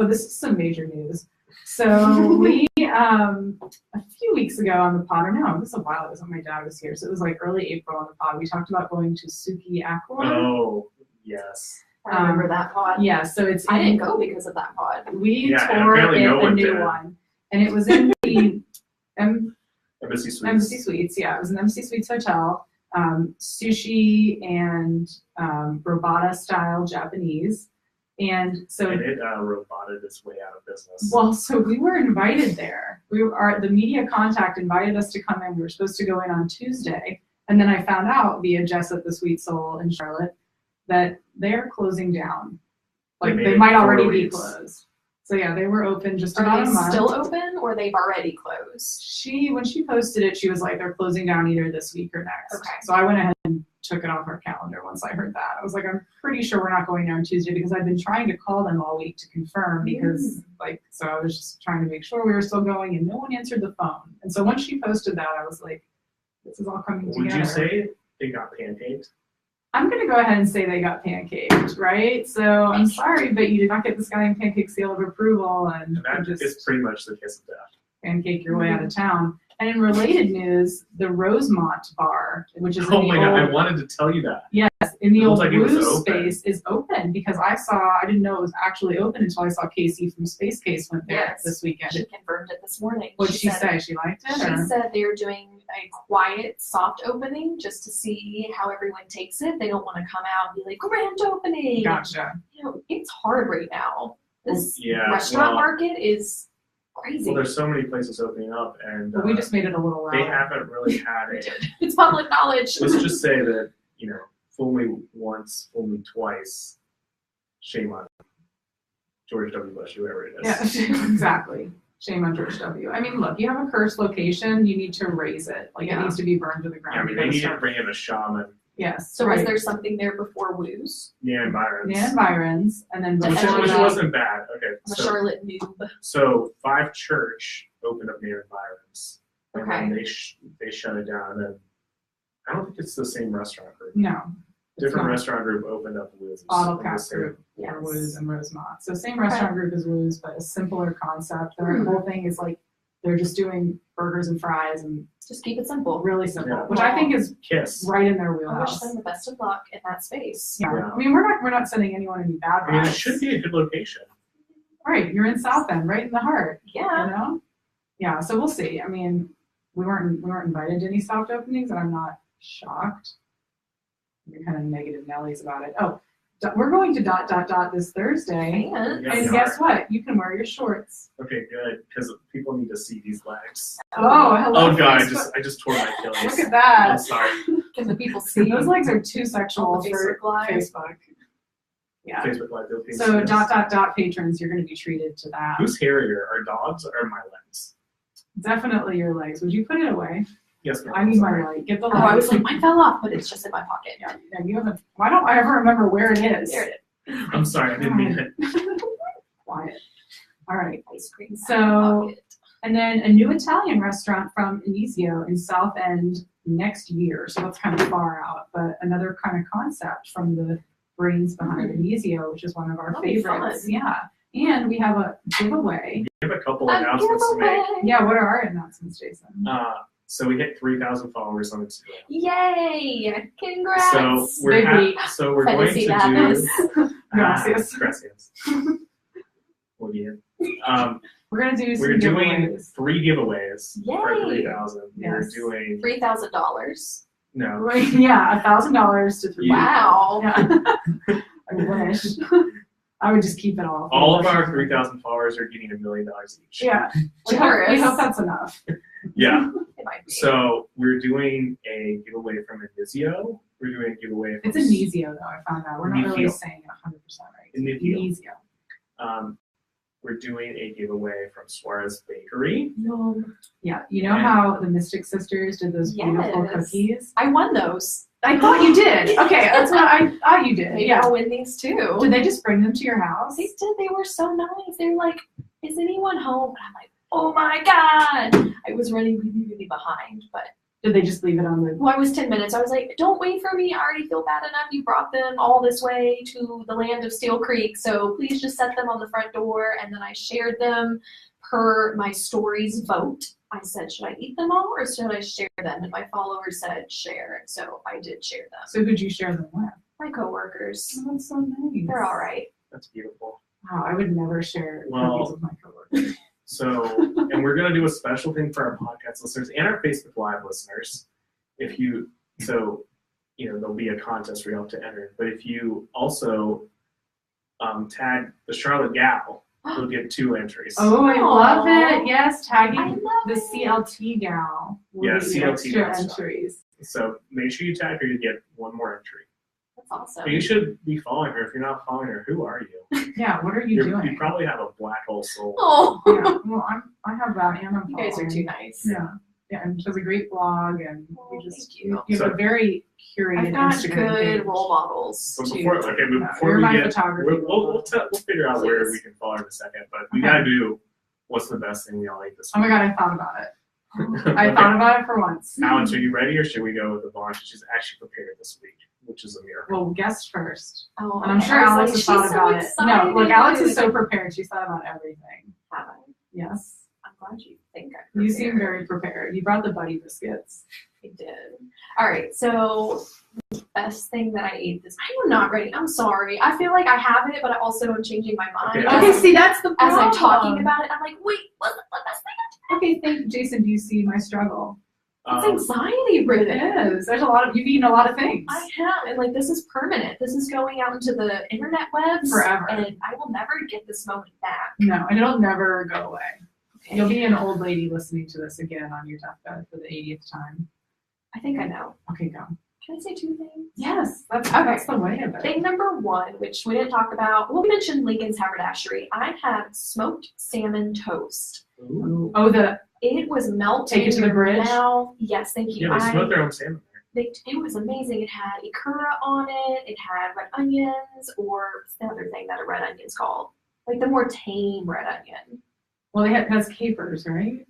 This is some major news. So we, a few weeks ago on the pod, or no, it was a while ago, my dad was here, so it was like early April on the pod, we talked about going to Suki Aqua. Oh, yes. I remember that pod. Yeah, so it's I didn't go because of that pod. We Yeah, and toured apparently in no a one new did. one, and it was in the Embassy Suites. Embassy Suites. Yeah, it was an Embassy Suites hotel. Sushi and robata style Japanese, and so And it roboted its way out of business. well, so we were invited there. The media contact invited us to come in. We were supposed to go in on Tuesday, and then I found out via Jess at the Sweet Soul in Charlotte that they're closing down. Like made they it might 4 already be weeks. closed. So yeah, they were open just about Are a they month. still open or they've already closed? When she posted it, she was like, they're closing down either this week or next. Okay. So I went ahead and took it off our calendar once I heard that. I was like, I'm pretty sure we're not going there on Tuesday because I've been trying to call them all week to confirm because so I was just trying to make sure we were still going and no one answered the phone. And so once she posted that, I was like, this is all coming Would together. you say they got pancaked? I'm going to go ahead and say they got pancaked, right? So I'm sorry, but you did not get the Scallionpancake seal of approval and And that you is just pretty much the kiss of death. pancake your way out of town. And in related news, the Rosemont Bar, which is in Oh the my god, I old, wanted to tell you that. yes, in the It old looked like it was Blues open. space, is open because I didn't know it was actually open until I saw Casey from Space Case went there Yes. this weekend. She confirmed it this morning. What did she said- say? She liked it? She Or? said they're doing a quiet, soft opening just to see how everyone takes it. They don't want to come out and be like, grand opening. Gotcha. You know, it's hard right now. This Yeah, restaurant well- market is crazy. Well, there's so many places opening up, and But we just made it a little they louder. haven't really had a. It's public knowledge. Let's just say that, fool me once, fool me twice. Shame on George W. Bush, whoever it is. Yeah, exactly. Shame on George W. I mean, look, you have a cursed location, you need to raise it. Like, Yeah. it needs to be burned to the ground. Yeah, I mean, You they gotta need to start- bring in a shaman. Yes. So right. was there something there before Woos? Yeah, and Byron's. Nan Byron's, and then Which- Which Everyone- wasn't bad. Okay, I'm a so, Charlotte noob. so Five Church opened up near Byron's. And Okay. then they shut it down. And then I don't think it's the same restaurant group. No. it's Different not. restaunt group opened up Woos. Bottle in the Cap same- Group Yes. for Woos and Rosemont. So same restaurant group as Woos, but a simpler concept. Their whole thing is like they're just doing burgers and fries and Just keep it simple. really simple, Yeah. which I think is Kiss. right in their I wish wheelhouse. them the best of luck in that space. Yeah. Yeah. I mean, we're not sending anyone any bad I mean, it vibes. should be a good location. Right, you're in South End, right in the heart. Yeah. You know? Yeah, so we'll see. I mean, we weren't invited to any soft openings, and I'm not shocked. You're kind of negative Nellies about it. Oh, we're going to ... this Thursday. And Yeah, And we guess are. what? You can wear your shorts. Okay, good, because people need to see these legs. Oh, hello. Oh god, Facebook. I just tore my Achilles. Look at I'm that. sorry. can the people see Those legs are too on sexual the for Facebook Live? Facebook. Yeah. Facebook Live Philippines. So Yes. patrons, you're going to be treated to that. Who's hairier, our dogs or my legs? Definitely your legs. Would you put it away? Yes, ma'am. I need my Sorry. light. Get the Oh, light. I was like, mine fell off, but it's just in my pocket. Yeah, you haven't. Why don't I ever remember where it is? There it I'm sorry, I didn't mean it. Quiet. All right. is. Ice cream. So- And then a new Italian restaurant from Inizio in South End next year. So that's kind of far out, but another kind of concept from the brains behind Inizio, which is one of our That'll be favorites. fun. Yeah. And we have a giveaway. We have a couple of announcements to make. Yeah, what are our announcements, Jason? So we hit 3,000 followers on Instagram. Yay! Congrats! So we're Big week. going to Felicidades. do. Gracias. Gracias. Well, yeah. We're going to do some We're doing giveaways. 3 giveways for Yay. 3,000. Yes. We're doing $3,000. no. Right, yeah, $1,000 to 3. Wow. Yeah. I wish. I would just keep it all. All of our 3,000 followers are getting $1 million each. Yeah. We Generous. hope that's enough. Yeah. It might be. So we're doing a giveaway from Inizio. We're doing a giveaway from It's Inizio, though, I found out. We're not really Inizio. saying it 100% right. Inizio. Inizio. We're doing a giveaway from Suarez Bakery. Yeah, you know how the Mystic Sisters did those beautiful Yes. cookies? I won those. I thought you did. Okay, that's what I thought you did. Maybe Yeah. I'll win these too. Did they just bring them to your house? They did. They were so nice. They were like, "Is anyone home?" And I'm like, "Oh my god!" I was running really, really behind, but Did they just leave it on the? well, I was 10 minutes. I was like, "Don't wait for me. I already feel bad enough. You brought them all this way to the land of Steel Creek, so please just set them on the front door." And then I shared them per my story's vote. I said, "Should I eat them all or should I share them?" And my followers said share, so I did share them. So who'd you share them with? My coworkers, Oh, that's so nice. they're all right. That's beautiful. Wow, I would never share Well- cookies with my coworkers. So, and we're going to do a special thing for our podcast listeners and our Facebook Live listeners. If you, so, you know, there'll be a contest where you have to enter. But if you also tag the Charlotte Gal, you'll get 2 entries. Oh, I love Aw. it. Yes, I tagging love the it. CLT gal. will Yeah, be CLT extra gal stuff. entries. So make sure you tag her, you get 1 more entry. That's awesome. But you should be following her. If you're not following her, who are you? Yeah, what are you doing? You probably have a black hole soul. Oh, Yeah, well, I have that, and I'm you guys are following. too nice. Yeah, yeah, and she has a great blog, and Oh, you just thank you. have So- a very curated I've got Instagram good page. role models But too. before, okay, but Yeah, before you're we my get, photography we'll figure out where Please. we can follow her in a second. But we gotta do what's the best thing we all ate this Oh my week. god, I thought about it. Okay. I thought about it for once. Alex, are you ready, or should we go with Yvonne? She's actually prepared this week, which is a miracle. Well, guess first. Oh, And I'm okay. sure I was Alex like, has thought she's about so it. No, look, Alex is so excited. prepared. She's thought about everything. Have I? Yes. I'm glad you think I'm You seem prepared. very prepared. You brought the buddy biscuits. I did. All right, so the best thing that I ate this. I am not ready. I'm sorry. I feel like I have it, but I also am changing my mind. Okay. Okay, see, that's the As problem. I'm talking about it, I'm like, wait, what's the best thing? Okay, thank Jason. Do you see my struggle? It's anxiety It ridden. is. There's a lot of, you've eaten a lot of things. I have, and like this is permanent. This is going out into the internet webs Forever. and I will never get this moment back. No, and it'll never go away. Okay. You'll be an old lady listening to this again on your deathbed for the 80th time. I think I know. Okay, go. Can I say 2 things? Yes, that's Okay. that's the way of it. Thing number 1, which we didn't talk about, well, we mentioned Lincoln's haberdashery. I had smoked salmon toast. Ooh. Oh, the It was melting Take it to in the your bridge? mouth. Yes, thank you. Yeah, they smoke their own salmon there. It was amazing. It had ikura on it. It had red onions, or what's the other thing that a red onion's called? Like the more tame red onion. well, it has capers, right?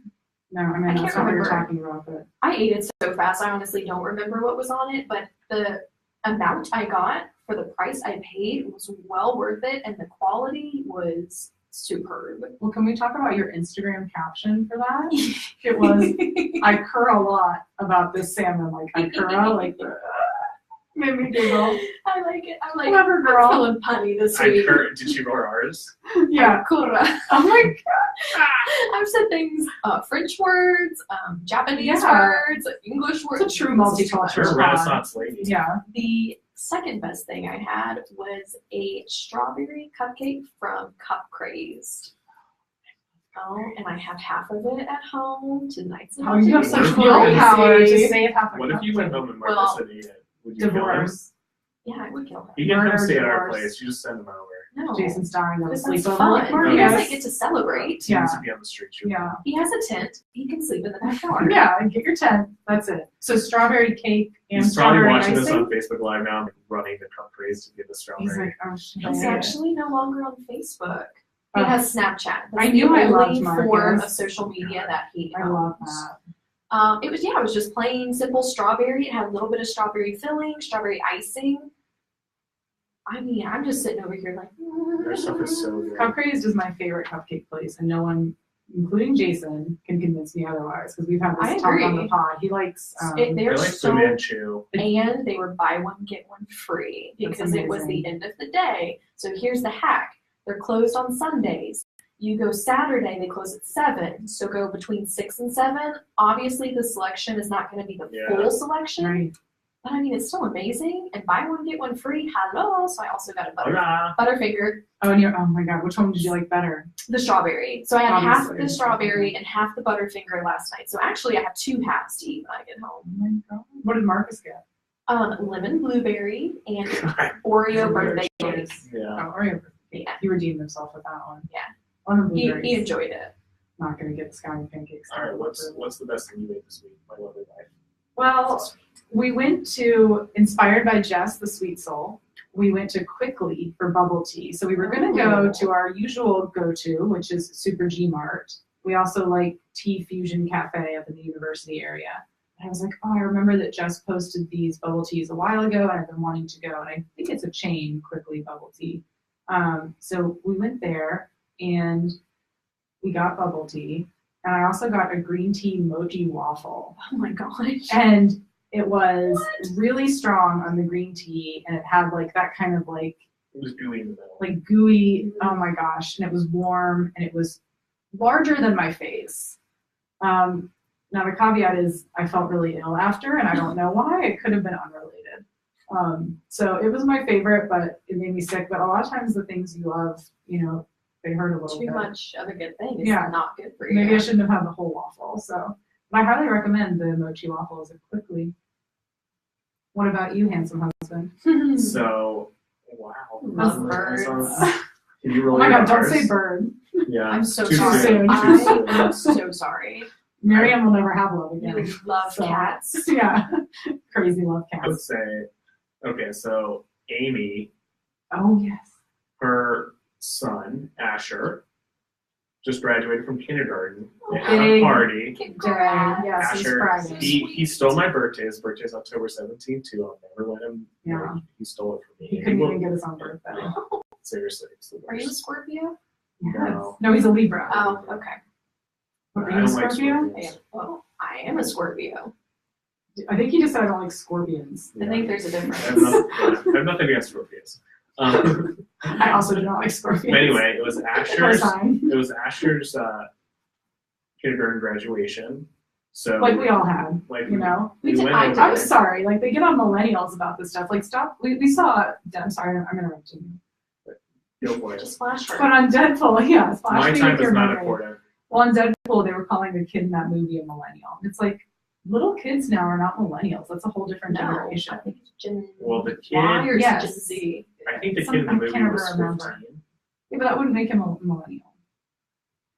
No, I mean I that's can't not what you're remember. talking about, but I ate it so fast, I honestly don't remember what was on it, but the amount I got for the price I paid was well worth it, and the quality was superb. well, can we talk about your Instagram caption for that? It was I cur a lot about this salmon, like I cur like the made me giggle. I like it. I'm like, Clever I'm girl. feeling punny this I week. heard, did she roar ours? Yeah. Ikura. Oh my god. I've said things, French words, Japanese Yeah. words, English words. It's a true This is too multicultural much. You're a Sure. Renaissance lady. Yeah. The second best thing I had was a strawberry cupcake from Cup Crazed. Oh, and I have half of it at home tonight's. Oh, you have What such if you willpower were- to save half a What if you went home and Marcus Well, and ate it? Would you kill him? divorce? Yeah, I would kill him. He can come Murder, stay at our divorce. place. You just send him over. No, Jason's dying of a because that's sleepover. fun. Like He Marcus. doesn't get to celebrate. He Yeah. needs to be on the street. Yeah. He has a tent. He can sleep in the backyard. Yeah, and get your 10. That's it. So strawberry cake and He's probably strawberry watching this icing. on Facebook Live now, running the cup craze to get the He's strawberry. like, oh shit. He's actually no longer on Facebook. He has Snapchat. That's I knew the I loved only Marcus. form of social media that he I love owns. that. It was just plain simple strawberry. It had a little bit of strawberry filling, strawberry icing. I mean, I'm just sitting over here like. Their stuff is so good. Cup Crazed is my favorite cupcake place, and no one, including Jason, can convince me otherwise because we've had I this talk on agree. the pod. He likes. They're They like so, Fu Manchu. and they were buy one get one free That's because it was the amazing. end of the day. So here's the hack: they're closed on Sundays. You go Saturday, they close at 7. So go between 6 and 7. Obviously, the selection is not going to be the full selection, Right. but I mean, it's still amazing. And buy one get one free. Hello! So I also got a Hola. Butterfinger. Oh, and oh my God, which one did you like better? The strawberry. So I had half Obviously. the strawberry and half the Butterfinger last night. So actually, I have 2 halves to eat when I get Oh home. my God. What did Marcus get? Lemon blueberry and Oreo birthday cake. Yeah. Oh, Oreo. Yeah. He redeemed himself with that one. Yeah. Lemon He blueberries. enjoyed it. Not gonna get the Scallionpancakes. All right. What's the best thing you made this week? My lovely life. Well, we went to, inspired by Jess, the sweet soul, we went to Quickly for bubble tea. So we were going to go to our usual go-to, which is Super G Mart. We also like Tea Fusion Cafe up in the university area. And I was like, oh, I remember that Jess posted these bubble teas a while ago, and I've been wanting to go. And I think it's a chain, Quickly Bubble Tea. So we went there, and we got bubble tea. And I also got a green tea mochi waffle. Oh my gosh. And it was really strong on the green tea, and it had like that kind of like It was gooey in the middle. gooey, oh my gosh, and it was warm, and it was larger than my face. Now the caveat is I felt really ill after, and I don't know why. It could have been unrelated. So it was my favorite, but it made me sick. But a lot of times the things you love, they hurt a little Too bit. much of a good thing is Yeah. not good for you. Maybe I shouldn't have had the whole waffle. So, but I highly recommend the mochi waffle as a Quickly. What about you, handsome husband? So, wow. Love birds. Can you Oh roll my your God, don't R's? say bird. Yeah. I'm so Too sorry. soon. Too I soon. am so sorry. Miriam will never have love You again. love So- cats. Yeah, crazy love I would cats. say, okay, so Amy, Oh yes. her son, Asher, just graduated from kindergarten. They had Big a party. Day. Congrats. Yes, he's Asher, Friday. he stole my birthday. His birthday's October 17th, too. I'll never let him. Yeah. He stole it from me. He couldn't even get his own birthday. Seriously. It's the Are you a worst. Scorpio? Yes. No. No, he's a Libra. Oh, okay. Are I you a don't like Scorpio? Scorpions. Well, I am a Scorpio. I think he just said I don't like scorpions. I think there's a I have, difference. I have nothing against Scorpios. I also do not like scorpions. But anyway, it was Or Asher's. sign. It was Asher's kindergarten graduation. So Like we all had, like you know. We we did- went I over did. I'm sorry, like they get on millennials about this stuff. Like stop. We saw. I'm sorry, I'm interrupting you. Go for it. Just flash But her. on Deadpool, yeah, splash My me time with is your not memory. important. Well, on Deadpool, they were calling the kid in that movie a millennial. It's like little kids now are not millennials. That's a whole different No, generation. I think it's Gen Well, the kid, Y or Yes. Gen Z. I think the Some- kid in the I movie can't was remember. 14. Yeah, but that wouldn't make him a millennial.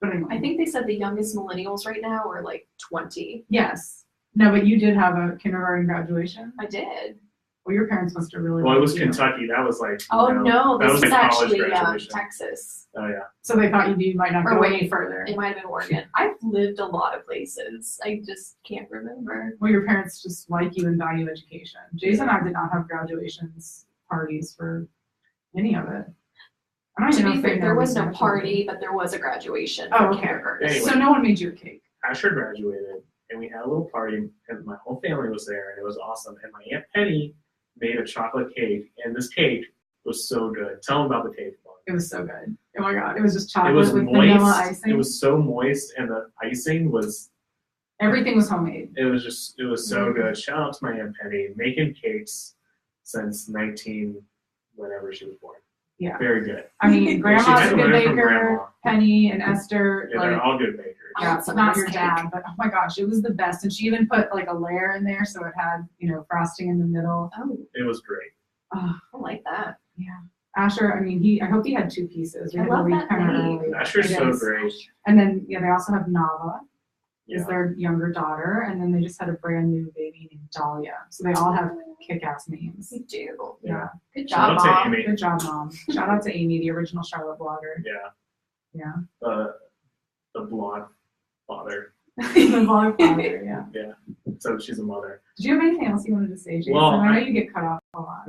But anyway, I think they said the youngest millennials right now are like 20. yes. No, but you did have a kindergarten graduation. I did. Well, your parents must have really. Well, it was loved you. Kentucky. That was like. Oh you know, no, that this was is like college actually graduation. Texas. Oh yeah. So they thought you might not Or go wait, any further. It might have been Oregon. I've lived a lot of places. I just can't remember. Well, your parents just like you and value education. Jason and I did not have graduations parties for any of it. I don't To even know be if they fair, know there was no respect party, but there was a graduation. Oh, for okay. kindergarten. Anyway. So no one made you a cake. Asher graduated, and we had a little party, and my whole family was there, and it was awesome. And my Aunt Penny made a chocolate cake, and this cake was so good. Tell them about the cake. Lauren. It was so good. Oh my god, it was just It chocolate was with vanilla moist. icing. It was so moist, and the icing was. Everything was homemade. It was just. It was so Mm-hmm. good. Shout out to my Aunt Penny, making cakes since 19 whenever she was born. Yeah. Very good. I mean, She Grandma's had a to good learn from baker. Grandma. Penny and Esther, Yeah, like, they're all good bakers. I yeah, want some of not this your cake. dad, but oh my gosh, it was the best. And she even put like a layer in there, so it had, frosting in the middle. Oh, It was great. Oh, I like that. yeah. Asher, I mean, I hope he had 2 pieces. We I had to love leave that kind of name. early. Asher's It so is. great. And then, they also have Nava, is Yeah. their younger daughter, and then they just had a brand new baby named Dahlia. So they all have kick-ass names. We do. Yeah. Good Shout job, out to Mom. Amy. Good job, Mom. Shout out to Amy, the original Charlotte blogger. Yeah. Yeah. The blonde father. The vlog father, yeah. So she's a mother. Did you have anything else you wanted to say, Jason? Well, I know you get cut off a lot.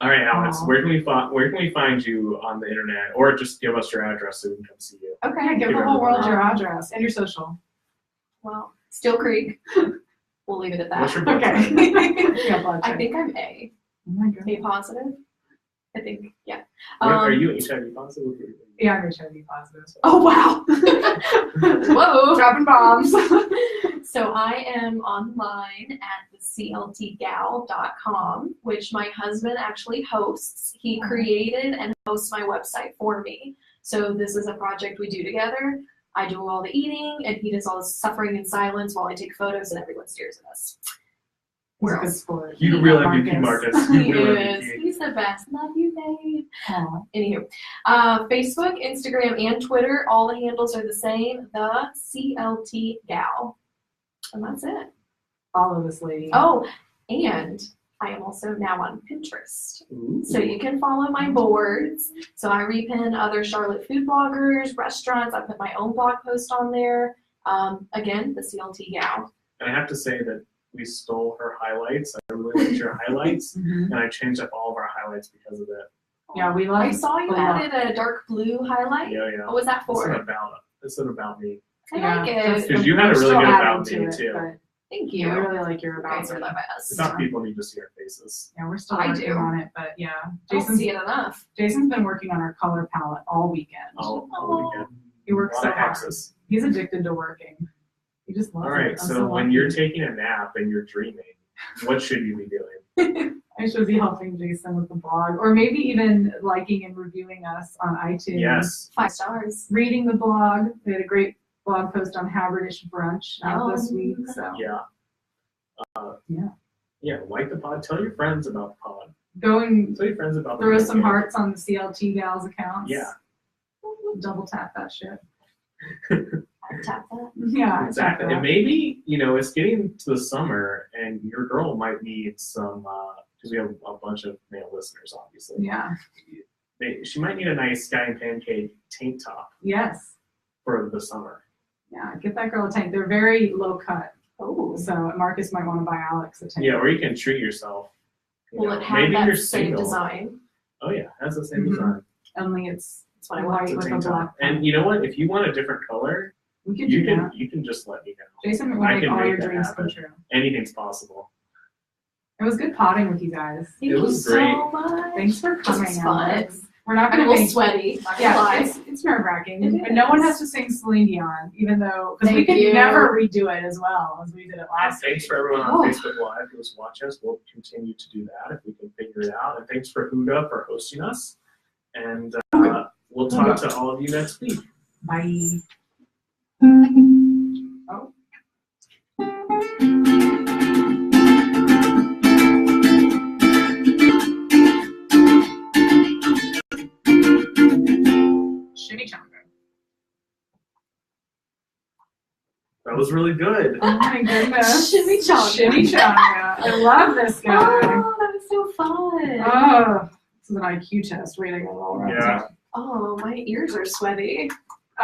All right, Alex. Aw. Where can we find you on the internet, or just give us your address so we can come see you? Okay, give the Give whole world everyone- your address and your social. Well, Steel Creek. We'll leave it at that. What's your blood Okay. type? Yeah, blood I type. think I'm A. Oh my God. A positive. I think, yeah. Are you HIV positive? Yeah, I'm HIV positive. Oh wow. Whoa. Dropping bombs. So I am online at thecltgal.com, which my husband actually hosts. He created and hosts my website for me. So this is a project we do together. I do all the eating, and he does all the suffering in silence while I take photos, and everyone stares at us. Where He's a good else? sport. You real MVP, Marcus. You He real is. MVP. He's the best. Love you, babe. Aw. Anywho, Facebook, Instagram, and Twitter, all the handles are the same, the CLT Gal. And that's it. Follow this lady. Oh, and I am also now on Pinterest. Ooh. So you can follow my boards. So I repin other Charlotte food bloggers, restaurants. I put my own blog post on there. Again, the CLT Gal. And I have to say that we stole her highlights. I really liked your highlights, Mhm. and I changed up all of our highlights because of it. Yeah, we love. I saw you we love- added a dark blue highlight. Yeah. What was that This for? isn't about me. I like Yeah, it. Because you had a we're really still good adding about to me, it, too. but Thank yeah, we you. really like your You about guys are me. the I best. thought people need to see our faces. Yeah, we're still I working do. on it, but yeah, I don't Jason's see it enough. been working on our color palette all weekend. All weekend. He works A lot so of hard. X's. He's addicted to working. He just loves All it. right, I'm so when lucky. you're taking a nap and you're dreaming, what should you be doing? I should be helping Jason with the blog, or maybe even liking and reviewing us on iTunes. Yes. 5 stars. Reading the blog. We had a great blog post on Haverdish brunch out this week. So Yeah. Yeah. Yeah, like the pod. Tell your friends about the pod. go and Tell your friends about the throw some podcast. hearts on the CLT Gals accounts. Yeah. Double tap that shit. I tap that. Yeah, tap Exactly. that. And maybe, it's getting to the summer and your girl might need some, because we have a bunch of male listeners, obviously. Yeah. She might need a nice Scallionpancake tank top Yes. for the summer. Yeah. Get that girl a tank. They're very low cut. Oh. So Marcus might want to buy Alex a tank. Yeah, or you can treat yourself. Will it have maybe that you're same single. design? Oh yeah, that's the same Mhm. design. Only it's That's what I white want. It's a with a tank black. top. And you know what? If you want a different color, we could do you that. can just let me know. Jason will I make can all make your that dreams happen. come true. Anything's possible. It was good potting with you guys. Thank It you was so great. much. Thanks for This coming, was fun. Alex. We're not I'm a going to little make sweaty. Not gonna Yeah, lie. it's nerve wracking. It And no one is. has to sing Celine Dion, even though, because we Thank could you. never redo it as well as we did it And last thanks week. for everyone on Oh. Facebook Live who was watching us. We'll continue to do that if we can figure it out. And thanks for Huda for hosting us. And we'll talk to all of you next week. Bye. Oh. Chimichanga. That was really good. Oh my goodness. Chimichanga. Chimichanga. I love this guy. Oh, that was so fun. Oh, this is an IQ test waiting on all around. Yeah. Oh, my ears are sweaty.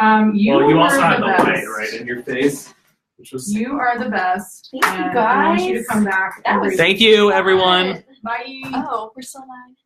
You Well, you were also had the the best. light right in your face, which was. You are the best. Thank you, and I want you to guys. come back. That was every Thank you, everyone. fun. Bye. Oh, we're so live.